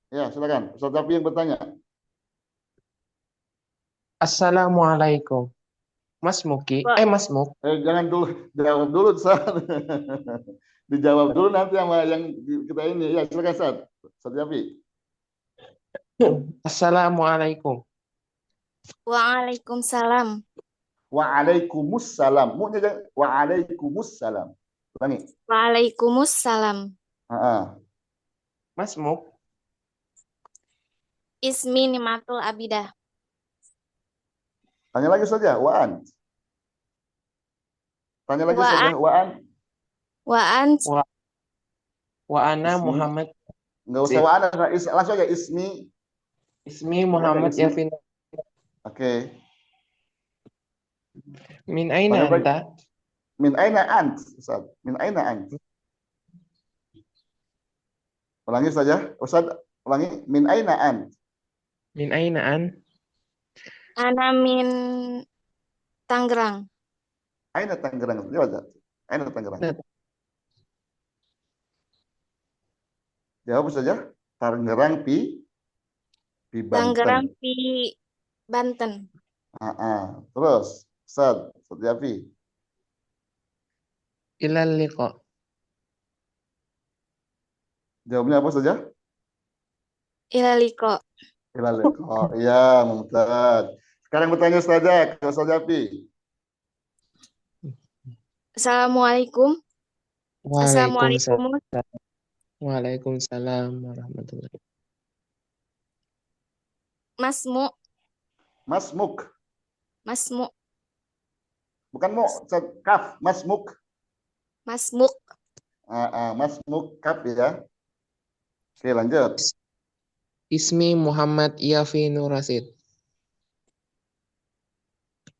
[SPEAKER 1] Ya, silakan. Ustaz Yafi yang bertanya.
[SPEAKER 8] Assalamualaikum. Mas Muki, Mas Muk.
[SPEAKER 1] Jangan dulu, jawab dulu, Ustaz. Dijawab dulu nanti sama yang kita ini. Ya, silakan Ustaz. Ustaz Yafi.
[SPEAKER 8] Assalamualaikum.
[SPEAKER 2] Waalaikumsalam.
[SPEAKER 1] Waalaikumsalam. Mu'nya jangan waalaikumsalam. Ulangi.
[SPEAKER 2] Waalaikumsalam.
[SPEAKER 8] Mas Muk,
[SPEAKER 2] Ismi Nimatul Abidah.
[SPEAKER 1] Tanya lagi saja. Waan. Tanya lagi
[SPEAKER 2] Waan.
[SPEAKER 1] saja. Waan.
[SPEAKER 2] Waan.
[SPEAKER 8] wa ana
[SPEAKER 1] Ismi.
[SPEAKER 8] Muhammad.
[SPEAKER 1] Enggak usah waan. Langsung aja ismi.
[SPEAKER 8] Ismi Muhammad
[SPEAKER 1] Ismi.
[SPEAKER 8] Yafin.
[SPEAKER 1] Oke.
[SPEAKER 8] Min aina
[SPEAKER 1] Tanya
[SPEAKER 8] anta?
[SPEAKER 1] Min aina ant, Ustaz? Min aina ant? Ulangi saja. Ustaz, ulangi. Min aina ant?
[SPEAKER 8] Min aina an?
[SPEAKER 2] Ana min Tangerang.
[SPEAKER 1] Aina Tangerang. Jawab. Aina Tangerang. Jawab saja. Tangerang pi Banten.
[SPEAKER 2] Tangerang di Banten.
[SPEAKER 1] Terus, Ustaz Yafi.
[SPEAKER 8] Ilal liqa.
[SPEAKER 1] Jawabnya apa saja?
[SPEAKER 2] Ilaliko.
[SPEAKER 1] Ilaliko. Ya, mumtaz. Sekarang bertanya saja ke Ustaz Yafi.
[SPEAKER 2] Assalamualaikum.
[SPEAKER 8] Waalaikumsalam.
[SPEAKER 2] Assalamualaikum.
[SPEAKER 8] Waalaikumsalam warahmatullahi.
[SPEAKER 2] Masmu.
[SPEAKER 1] Masmuk.
[SPEAKER 2] Masmu.
[SPEAKER 1] Bukan mu, Ustaz, kaf. Masmuk.
[SPEAKER 2] Masmuk.
[SPEAKER 1] Masmuk kaf ya. Oke, lanjut.
[SPEAKER 8] Ismi Muhammad Yafi Nur Rasid.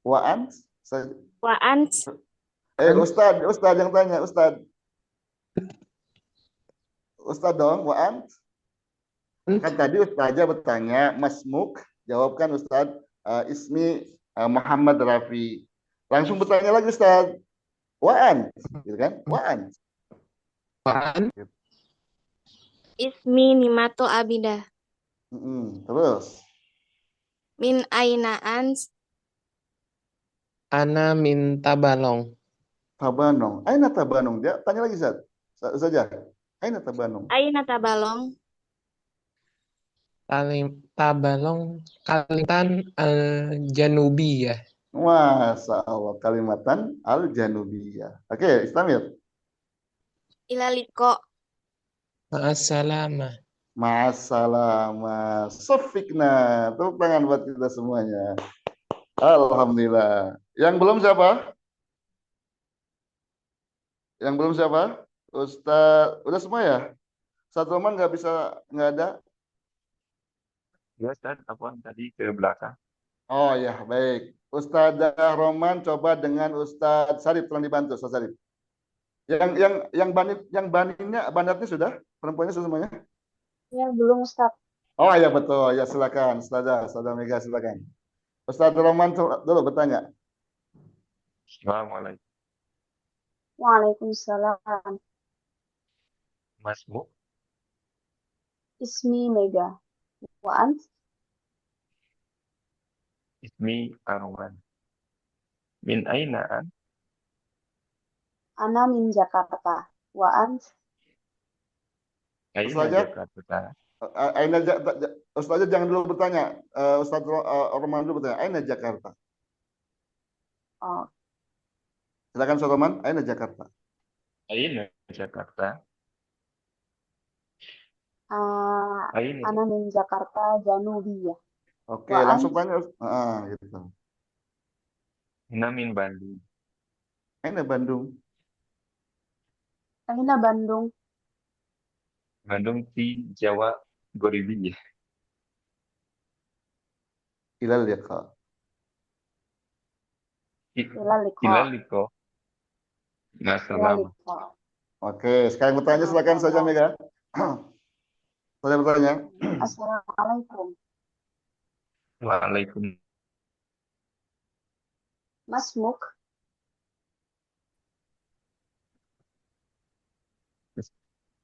[SPEAKER 1] Waan.
[SPEAKER 2] Waan.
[SPEAKER 1] Ustaz yang tanya, Ustaz. Ustaz dong, Waan. Kan tadi Ustazah bertanya, Masmuk, jawabkan Ustaz, Ismi Muhammad Rafi. Langsung bertanya lagi Ustaz, Waan, gitu kan? Waan.
[SPEAKER 8] Waan.
[SPEAKER 2] Ismi Nimatul Abidah.
[SPEAKER 1] Terus.
[SPEAKER 2] Min ainaan.
[SPEAKER 8] Ana min Tabalong.
[SPEAKER 1] Tabanong. Aina Tabanong. Dia tanya lagi Ustaz. Saja. Aina Tabanong.
[SPEAKER 2] Aina Tabalong.
[SPEAKER 8] Tabalong Kalimantan Janubiyah.
[SPEAKER 1] Masya Allah. Kalimantan Al-Janubiyah. Oke, Islamir.
[SPEAKER 2] Ilaliko.
[SPEAKER 8] Ma'assalamah.
[SPEAKER 1] Ma'assalamah. Sofikna. Tepuk tangan buat kita semuanya. Alhamdulillah. Yang belum siapa? Yang belum siapa? Ustaz, udah semua ya? Ustaz Roman nggak ada?
[SPEAKER 7] Ya, Ustaz, apa tadi ke belakang?
[SPEAKER 1] Oh ya, baik. Ustazah Roman coba dengan Ustaz Sarif, tolong dibantu Ustaz Sarif. Yang banatnya sudah? Perempuannya sudah semuanya?
[SPEAKER 2] Ya, belum Ustaz.
[SPEAKER 1] Oh ya betul. Ya silakan Ustazah Mega silakan. Ustaz Roman dulu bertanya.
[SPEAKER 7] Assalamualaikum.
[SPEAKER 9] Waalaikumsalam.
[SPEAKER 7] Masmuk.
[SPEAKER 9] Ismi Mega. Waan.
[SPEAKER 7] Ismi Arwan. Min aina an?
[SPEAKER 9] Ana min Jakarta. Waan.
[SPEAKER 7] Aina
[SPEAKER 1] Ustazah?
[SPEAKER 7] Jakarta.
[SPEAKER 1] Ustazah jangan dulu bertanya. Ustaz Roman dulu bertanya. Aina Jakarta?
[SPEAKER 9] Oh,
[SPEAKER 1] Silakan Ustaz Roman. Aina Jakarta?
[SPEAKER 7] Aina Jakarta. Aina.
[SPEAKER 9] Ana min Jakarta Janubiyah.
[SPEAKER 1] Oke,
[SPEAKER 9] Waan.
[SPEAKER 1] langsung tanya. Gitu.
[SPEAKER 7] Aina min Bandung.
[SPEAKER 1] Aina Bandung?
[SPEAKER 9] Aina Bandung.
[SPEAKER 7] Bandung di Jawa Goribiyah.
[SPEAKER 1] Ilal liqa.
[SPEAKER 9] Ilaliko.
[SPEAKER 7] Ilaliko. Masalah.
[SPEAKER 9] Ilaliko.
[SPEAKER 1] Oke, sekarang bertanya silakan saja Mega. Saya bertanya.
[SPEAKER 9] Assalamualaikum.
[SPEAKER 7] Waalaikum.
[SPEAKER 9] Masmuk.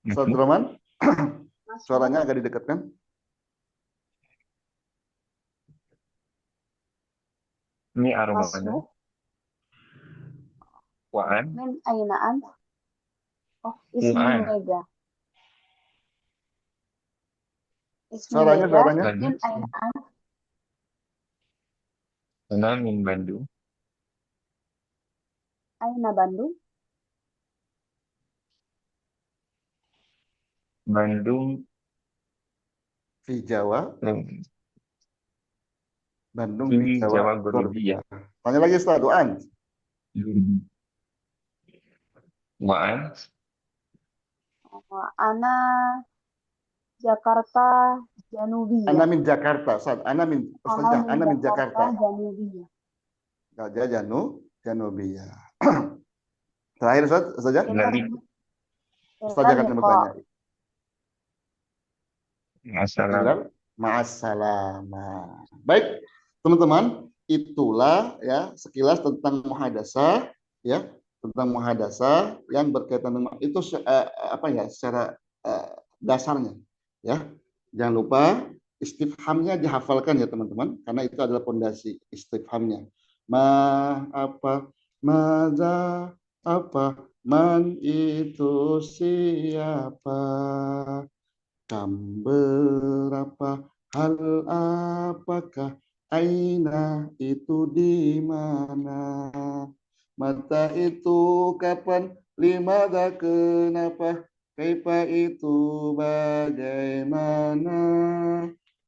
[SPEAKER 1] Ustaz Roman,
[SPEAKER 9] Masmuk.
[SPEAKER 1] suaranya agak didekatkan.
[SPEAKER 7] Ini aromanya.
[SPEAKER 9] Masmuk.
[SPEAKER 7] Waan.
[SPEAKER 9] Min ainaan. Oh, Ismi
[SPEAKER 10] Quran.
[SPEAKER 9] Mega. Ismi
[SPEAKER 1] Suaranya,
[SPEAKER 9] Mega.
[SPEAKER 1] suaranya.
[SPEAKER 9] Min aina ant?
[SPEAKER 10] Ana min Bandung.
[SPEAKER 9] Aina Bandung.
[SPEAKER 10] Bandung.
[SPEAKER 1] Di Jawa. Bandung di
[SPEAKER 10] Di
[SPEAKER 1] Jawa.
[SPEAKER 10] Jawa
[SPEAKER 1] Luar
[SPEAKER 10] Guribia.
[SPEAKER 1] biasa. Tanya lagi Ustaz, Doan.
[SPEAKER 10] Waan.
[SPEAKER 9] Ana Jakarta Janubiyah.
[SPEAKER 1] Ana min Jakarta, Ustaz. Ana min Ustazah, ana min Jakarta.
[SPEAKER 9] Janubiyah.
[SPEAKER 1] Janubiyah. Terakhir Ustaz, Ustazah.
[SPEAKER 10] Ilalik.
[SPEAKER 1] Ustazah akan bertanya.
[SPEAKER 10] Assalam.
[SPEAKER 1] Ma'assalamah. Baik, teman-teman, itulah ya sekilas tentang muhadasah ya, tentang muhadasah yang berkaitan dengan itu secara dasarnya ya. Jangan lupa istifhamnya dihafalkan ya teman-teman, karena itu adalah pondasi istifhamnya. Maza, man itu siapa, kam berapa, hal apakah, aina itu di mana, mata itu kapan, limada kenapa, kaifa itu bagaimana,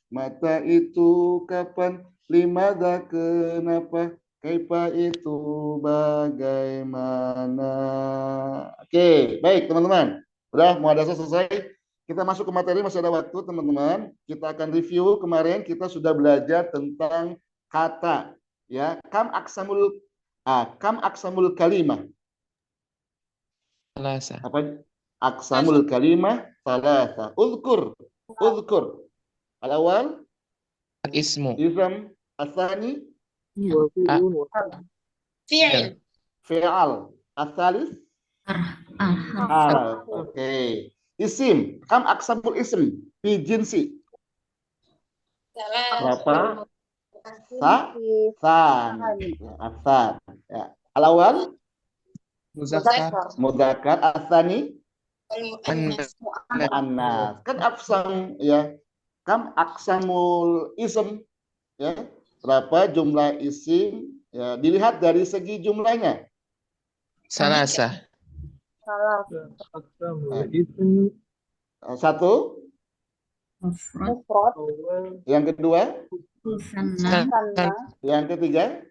[SPEAKER 1] mata itu kapan, limada kenapa, kaifa itu bagaimana. Oke, baik teman-teman. Udah muhadasah selesai. Kita masuk ke materi, masih ada waktu teman-teman. Kita akan review kemarin kita sudah belajar tentang kata ya. Kam aksamul kalimah.
[SPEAKER 8] Salasa.
[SPEAKER 1] Apa? Aksamul kalimah salasa. Uzkur. Al-awwal
[SPEAKER 8] Ismu.
[SPEAKER 1] ism, asani
[SPEAKER 5] Fi'il.
[SPEAKER 1] fi'al, asalis harf. Oke. Isim, kam aksamul ism fi jinsi. Berapa? San. Asan. Ya. Al-awwal
[SPEAKER 8] Muzakkar.
[SPEAKER 1] mudzakkar, asani
[SPEAKER 5] Mu'annas.
[SPEAKER 1] muannas. Kan aksam ya. Kam aksamul ism ya. Berapa jumlah isim? Ya, dilihat dari segi jumlahnya.
[SPEAKER 8] Salasa.
[SPEAKER 7] Itu
[SPEAKER 1] Satu,
[SPEAKER 4] Mufrad.
[SPEAKER 1] yang kedua,
[SPEAKER 4] Musanna.
[SPEAKER 1] yang ketiga,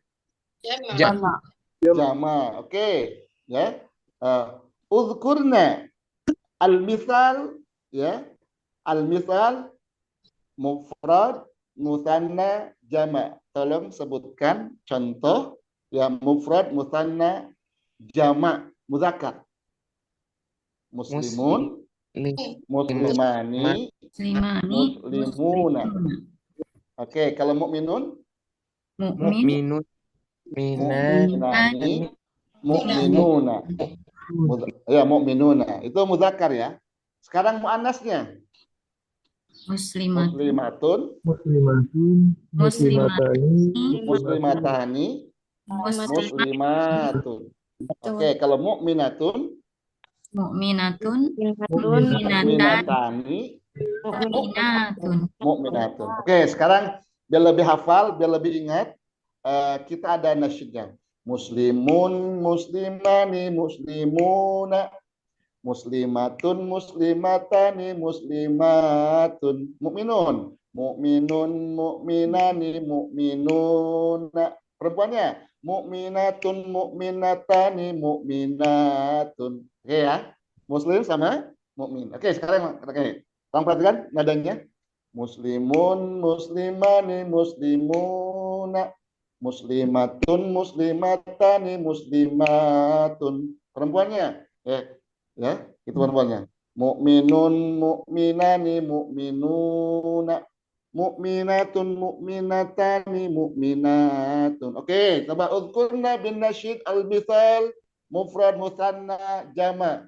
[SPEAKER 5] Jama'.
[SPEAKER 1] jama. Oke, ya. Uzkurna al-misal ya. Al-misal mufrad, musanna, jama. Tolong sebutkan contoh yang mufrad, musanna, jama, muzakkar. Muslimun, muslimani,
[SPEAKER 4] Muslimani.
[SPEAKER 1] muslimuna. Oke, kalau mukminun,
[SPEAKER 8] Mu'minun. Minan.
[SPEAKER 1] mu'minani, mu'minuna. Ya, mu'minuna. Itu muzakkar ya. Sekarang muannasnya.
[SPEAKER 4] Muslimat.
[SPEAKER 1] Muslimatun,
[SPEAKER 7] muslimatun, muslimatani,
[SPEAKER 1] muslimatani, muslimatun. Oke, kalau mu'minatun,
[SPEAKER 4] Mu'minatun.
[SPEAKER 2] Minatun.
[SPEAKER 1] mu'minatani,
[SPEAKER 4] Mu'minatun.
[SPEAKER 1] mu'minatun. Oke, sekarang biar lebih hafal, biar lebih ingat, kita ada nasyidnya. Muslimun, muslimani, muslimuna, muslimatun, muslimatani, muslimatun, mukminun, mukminun, mukminani, mukminuna. Perempuannya mukminatun, mukminatani, mukminatun. Oke ya. Muslim sama mukmin. Oke, sekarang oke. Tolong perhatikan nadanya. Muslimun, muslimani, muslimuna, muslimatun, muslimatani, muslimatun. Perempuannya ya, itu perempuannya. Mukminun, mukminani, mukminuna, mukminatun, mukminatani, mukminatun. Oke, coba uzkurna bin nasyid al-mithal mufrad, musanna, jama,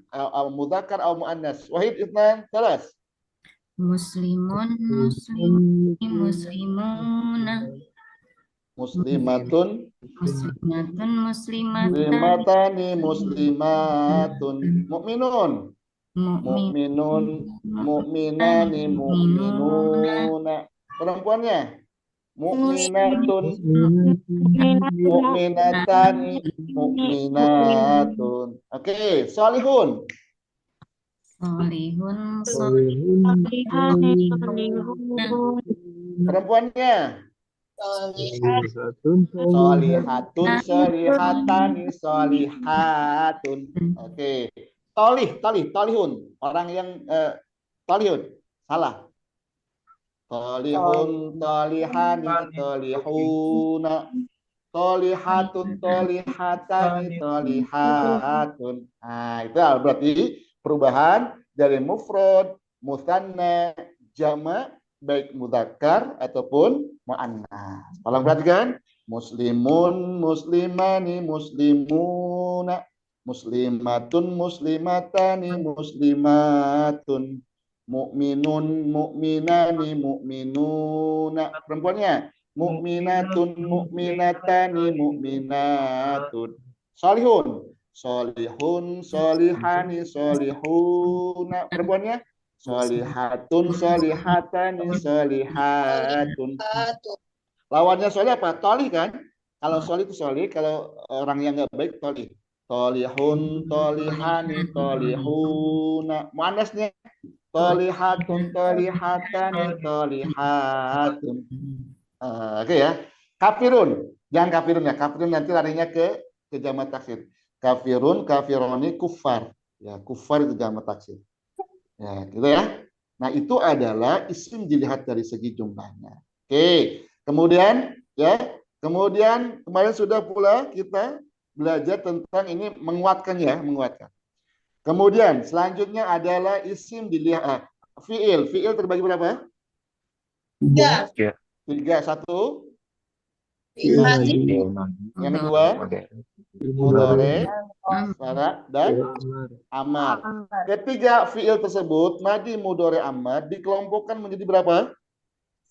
[SPEAKER 1] mudzakkar atau muannas. Wahid, itsnan, salas.
[SPEAKER 4] Muslimun. Muslimuni. Muslimuna.
[SPEAKER 1] Muslimatun.
[SPEAKER 4] Muslimatun muslimatan
[SPEAKER 1] Muslimatani muslimatun. Mukminun. Mukminun. Mukminani mukminuna. Perempuannya. Mukminatun. Mukminatani mukminatun. Oke, solihun.
[SPEAKER 4] solihun
[SPEAKER 1] Perempuannya. Solihatun, solihatani, solihatun. Oke. Tolihun. Orang yang tolihun. Salah. Tolihun, tolihani, tolihuna. Tolihatun, tolihatani, tolihatun. Nah, itu berarti perubahan dari mufrad, musanna, jama' baik mudzakkar ataupun muannas. Tolong perhatikan. Muslimun, muslimani, muslimuna. Muslimatun, muslimatani, muslimatun. Mukminun, mukminani, mukminuna. Perempuannya. Mukminatun, mukminatani, mukminatun. Solihun. Solihun, solihani, solihuna. Perempuannya. Solihatun, solihatani, solihatun. Lawannya solih apa? Tolih kan? Kalau solih itu solih, kalau orang yang nggak baik tolih. Tolihun, tolihani, tolihuna. Muannasnya tolihatun, tolihatani, tolihatun. Oke ya. Kafirun. Jangan kafirun ya. Kafirun nanti larinya ke jamak taksir. Kafirun, kafironi, kufar. Ya, kufar itu jamak taksir. Ya, gitu ya. Nah, itu adalah isim dilihat dari segi jumlahnya. Oke. Kemudian ya, kemudian kemarin sudah pula kita belajar tentang ini menguatkan ya, menguatkan. Kemudian selanjutnya adalah isim dilihat fiil. Fiil terbagi berapa?
[SPEAKER 5] 3.
[SPEAKER 1] 3. 1
[SPEAKER 5] Fi'il
[SPEAKER 1] yang kedua mudhari, syarat dan amar. Ketiga fiil tersebut madi, mudhari, amar dikelompokkan menjadi berapa?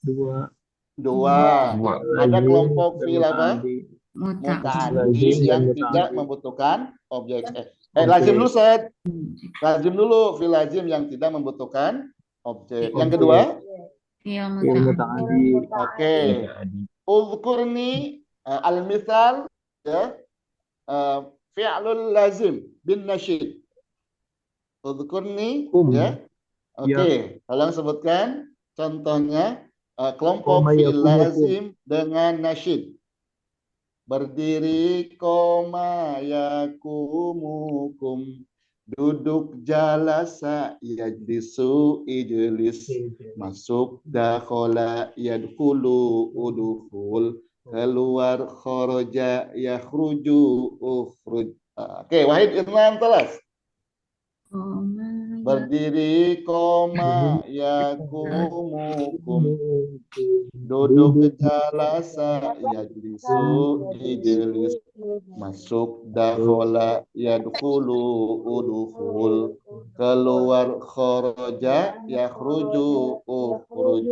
[SPEAKER 1] 2. Ada kelompok fiil apa? Muta'addi yang tidak membutuhkan objek. Lazim dulu Set. Lazim dulu, fiil lazim yang tidak membutuhkan objek. Yang kedua?
[SPEAKER 4] fi'il muta'addi.
[SPEAKER 1] Oke. Uzkurni al-misal ya. Fi'lul lazim bin nasyid. Uzkurni ya. Oke, tolong sebutkan contohnya kelompok fi'il lazim dengan nasyid. Berdiri, koma, yakumukum. Duduk, jalasa, yajlisu, ijlis. Masuk, dakhala, yadkhulu, udkhul. Keluar, kharaja, yakhruju, ukhruj. Oke, Wahid, Irman, telas. Berdiri, koma, yakumukum. Duduk, jalasa, yajlisu, ijlis. Masuk, dakhala, yadkhulu, udkhul. Keluar, kharaja, yakhruju, ukhruj.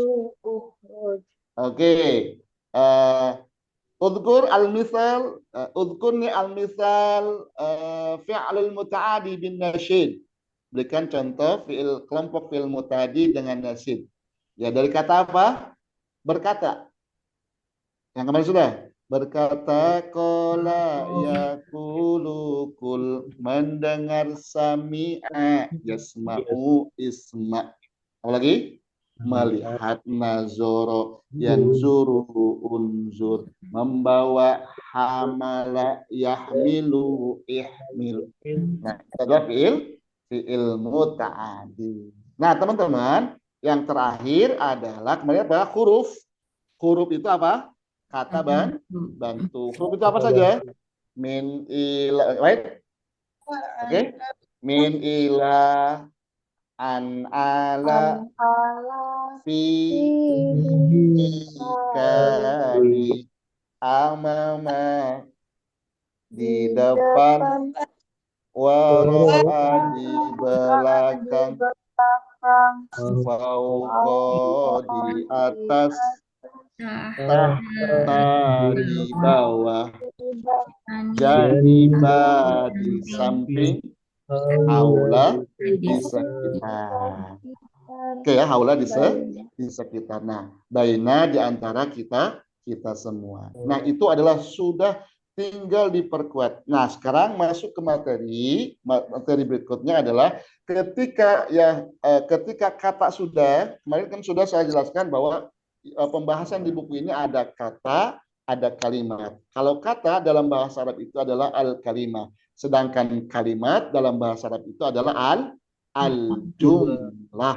[SPEAKER 1] Oke. Udhkur al-misal, udhkurni al-misal fi'lul muta'adi bin nasyid. Berikan contoh fi'il kelompok fi'il muta'adi dengan nasyid. Ya, dari kata apa? Berkata. Yang kemarin sudah. Berkata, qala yaqulu kul. Mendengar, sami'a yasma'u isma'. Apa lagi? Melihat, nazoro, yanzuru, unzur. Membawa, hamala, yahmilu, ihmil. Nah, itu adalah fi'il muta'adi. Nah, teman-teman, yang terakhir adalah kemarin apa? Huruf. Huruf itu apa? Kata bantu. Huruf itu apa saja? Min, ila, right? Oke? Min, ila, an, ala, fi, kali, amama, di depan, wara'a, di belakang, fauqa, di atas, Tahta di bawah,
[SPEAKER 4] Ani
[SPEAKER 1] janiba di
[SPEAKER 4] samping,
[SPEAKER 1] samping, haula di
[SPEAKER 4] di
[SPEAKER 1] sekitar. Oke ya, haula di sekitar. Nah, baina di antara kita semua. Nah, itu adalah sudah tinggal diperkuat. Nah, sekarang masuk ke materi berikutnya adalah ketika kata sudah, kemarin kan sudah saya jelaskan bahwa pembahasan di buku ini ada kata, ada kalimat. Kalau kata dalam bahasa Arab itu adalah al-kalimah, sedangkan kalimat dalam bahasa Arab itu adalah al-jumlah.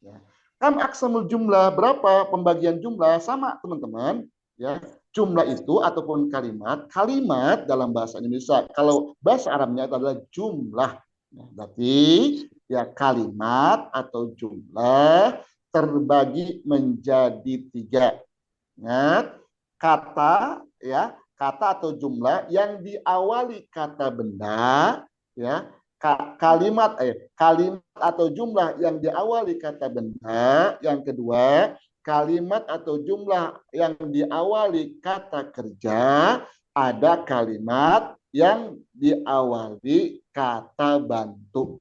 [SPEAKER 1] Ya. Kam aksamul jumlah, berapa pembagian jumlah? Sama teman-teman. Ya, jumlah itu ataupun kalimat dalam bahasa Indonesia. Kalau bahasa Arabnya itu adalah jumlah. Nah, berarti ya kalimat atau jumlah terbagi menjadi 3. Ingat, kata atau jumlah yang diawali kata benda, ya, kalimat atau jumlah yang diawali kata benda. Yang kedua, kalimat atau jumlah yang diawali kata kerja. Ada kalimat yang diawali kata bantu.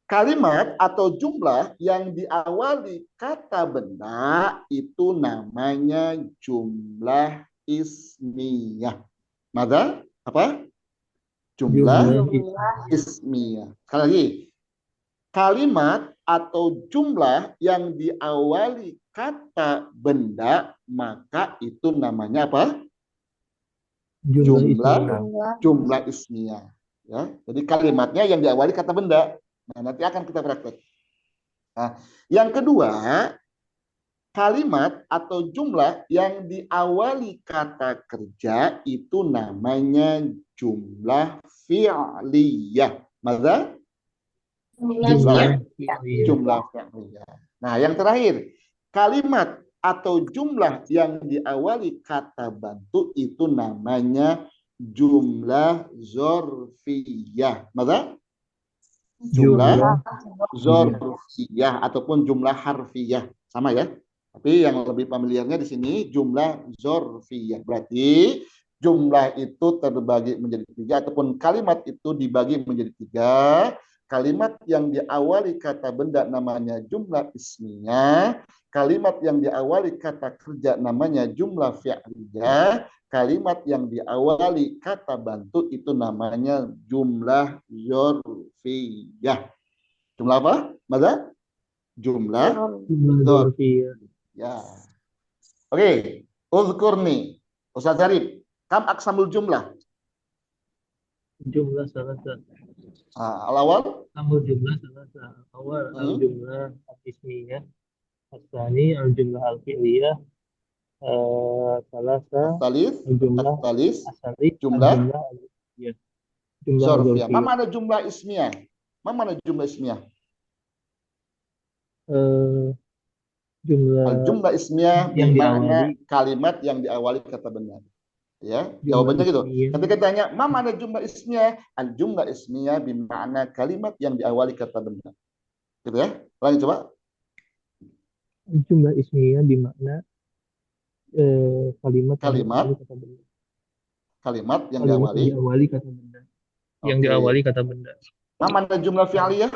[SPEAKER 1] Kalimat atau jumlah yang diawali kata benda itu namanya jumlah ismiyah. Maka apa? Jumlah ismiyah. Sekali lagi, kalimat atau jumlah yang diawali kata benda, maka itu namanya apa? Jumlah ismiyah. Ya, jadi kalimatnya yang diawali kata benda. Nah, nanti akan kita praktek. Nah, yang kedua, kalimat atau jumlah yang diawali kata kerja itu namanya jumlah fi'liyah. Maka jumlah fi'liyah. Nah, yang terakhir, kalimat atau jumlah yang diawali kata bantu itu namanya jumlah zorfiyah. Maka jumlah zorfiyah ataupun jumlah harfiyah, sama ya. Tapi yang lebih familiarnya di sini jumlah zorfiyah. Berarti jumlah itu terbagi menjadi 3 ataupun kalimat itu dibagi menjadi 3. Kalimat yang diawali kata benda namanya jumlah ismiyah. Kalimat yang diawali kata kerja namanya jumlah fi'liyah. Kalimat yang diawali kata bantu itu namanya jumlah zorfiyah. Jumlah apa? Maka jumlah zorfiyah. Ya. Oke. Uzkurni. Ustaz Zarif. Kam aksamul jumlah?
[SPEAKER 7] Jumlah salah satu.
[SPEAKER 1] Al-awal?
[SPEAKER 7] Kamu jumlah salah satu. Awal al-jumlah al-ismiyah. Asani al-jumlah al-fi'liyah. Salasa jumlah jumlah
[SPEAKER 1] zorfiyah. Mana ada jumlah ismiyah? Mana jumlah ismiyah? Jumlah ismiyah bermakna kalimat yang diawali kata benda. Ya, jawabannya gitu. Ketika tanya, mana ada jumlah ismiyah? Al-jumlah ismiyah bermakna kalimat yang diawali kata benda. Gitu ya. Lanjut coba.
[SPEAKER 7] Jumlah ismiyah bermakna kalimat
[SPEAKER 1] yang diawali
[SPEAKER 7] kata benda. Yang diawali kata benda.
[SPEAKER 1] Mana jumlah fi'liyah?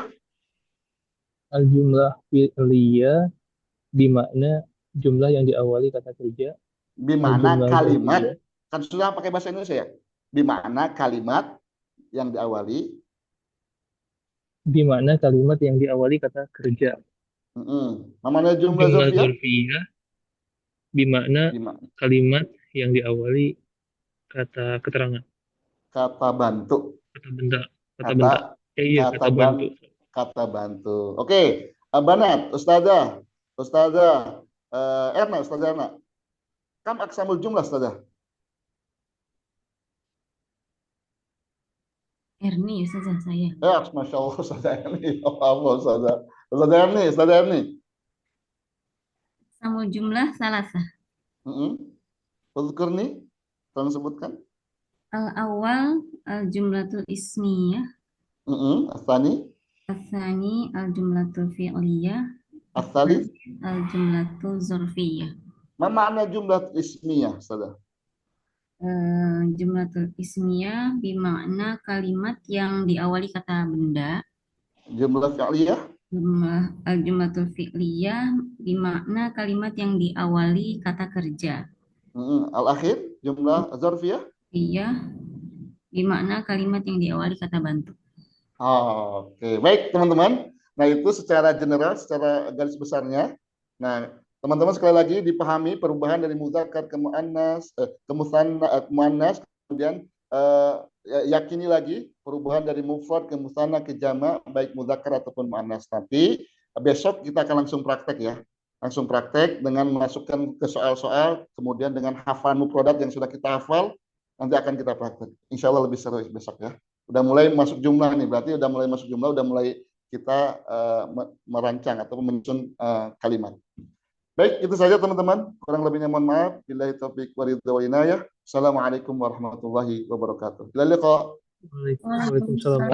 [SPEAKER 7] Al-jumlah fi'liyah bermakna jumlah yang diawali kata kerja.
[SPEAKER 1] Bermakna kalimat. Kan sudah pakai bahasa Indonesia ya? Bermakna kalimat yang diawali.
[SPEAKER 7] Bermakna kalimat yang diawali kata kerja.
[SPEAKER 1] Mana jumlah zorfiyah?
[SPEAKER 7] Bermakna kalimat yang diawali kata keterangan.
[SPEAKER 1] Kata bantu.
[SPEAKER 7] Kata benda. Kata benda. Kata bantu.
[SPEAKER 1] Kata bantu. Oke. Banat, Ustazah Erna. Kam aksamul jumlah, Ustazah?
[SPEAKER 4] Erni, Ustazah saya.
[SPEAKER 1] Masya Allah, Ustazah Erni. Allah, Ustazah Erni.
[SPEAKER 4] Sama jumlah salasa.
[SPEAKER 1] Uzkurni, tolong sebutkan.
[SPEAKER 4] Al-awwal al-jumlatul ismiyah.
[SPEAKER 1] Asani
[SPEAKER 4] Asani al-jumlatul fi'liyah.
[SPEAKER 1] Asali
[SPEAKER 4] al-jumlatul zorfiyah.
[SPEAKER 1] Ma makna jumlah ismiyah, Ustazah?
[SPEAKER 4] Jumlatul ismiyah bimakna kalimat yang diawali kata benda.
[SPEAKER 1] Jumlah fi'liyah?
[SPEAKER 4] Jumlatul fi'liyah bimakna kalimat yang diawali kata kerja.
[SPEAKER 1] Al-akhir, jumlah zarfiyah?
[SPEAKER 4] Iya, bimakna kalimat yang diawali kata bantu.
[SPEAKER 1] Oke, baik teman-teman. Nah itu secara general, secara garis besarnya. Nah teman-teman sekali lagi dipahami perubahan dari muzakkar ke muannas, ke muannas, kemudian yakini lagi perubahan dari mufrad ke musanna ke jama, baik muzakkar ataupun muannas. Nanti besok kita akan langsung praktek ya, langsung praktek dengan memasukkan ke soal-soal, kemudian dengan hafalan mufradat yang sudah kita hafal, nanti akan kita praktek. Insya Allah lebih seru besok ya. Udah mulai masuk jumlah nih, berarti udah mulai masuk jumlah, udah mulai kita merancang atau menyusun kalimat. Baik, itu saja teman-teman. Kurang lebihnya mohon maaf. Billahi taufiq wa ridha wa inayah. Assalamualaikum warahmatullahi wabarakatuh. Ila liqa.
[SPEAKER 7] Waalaikumsalam.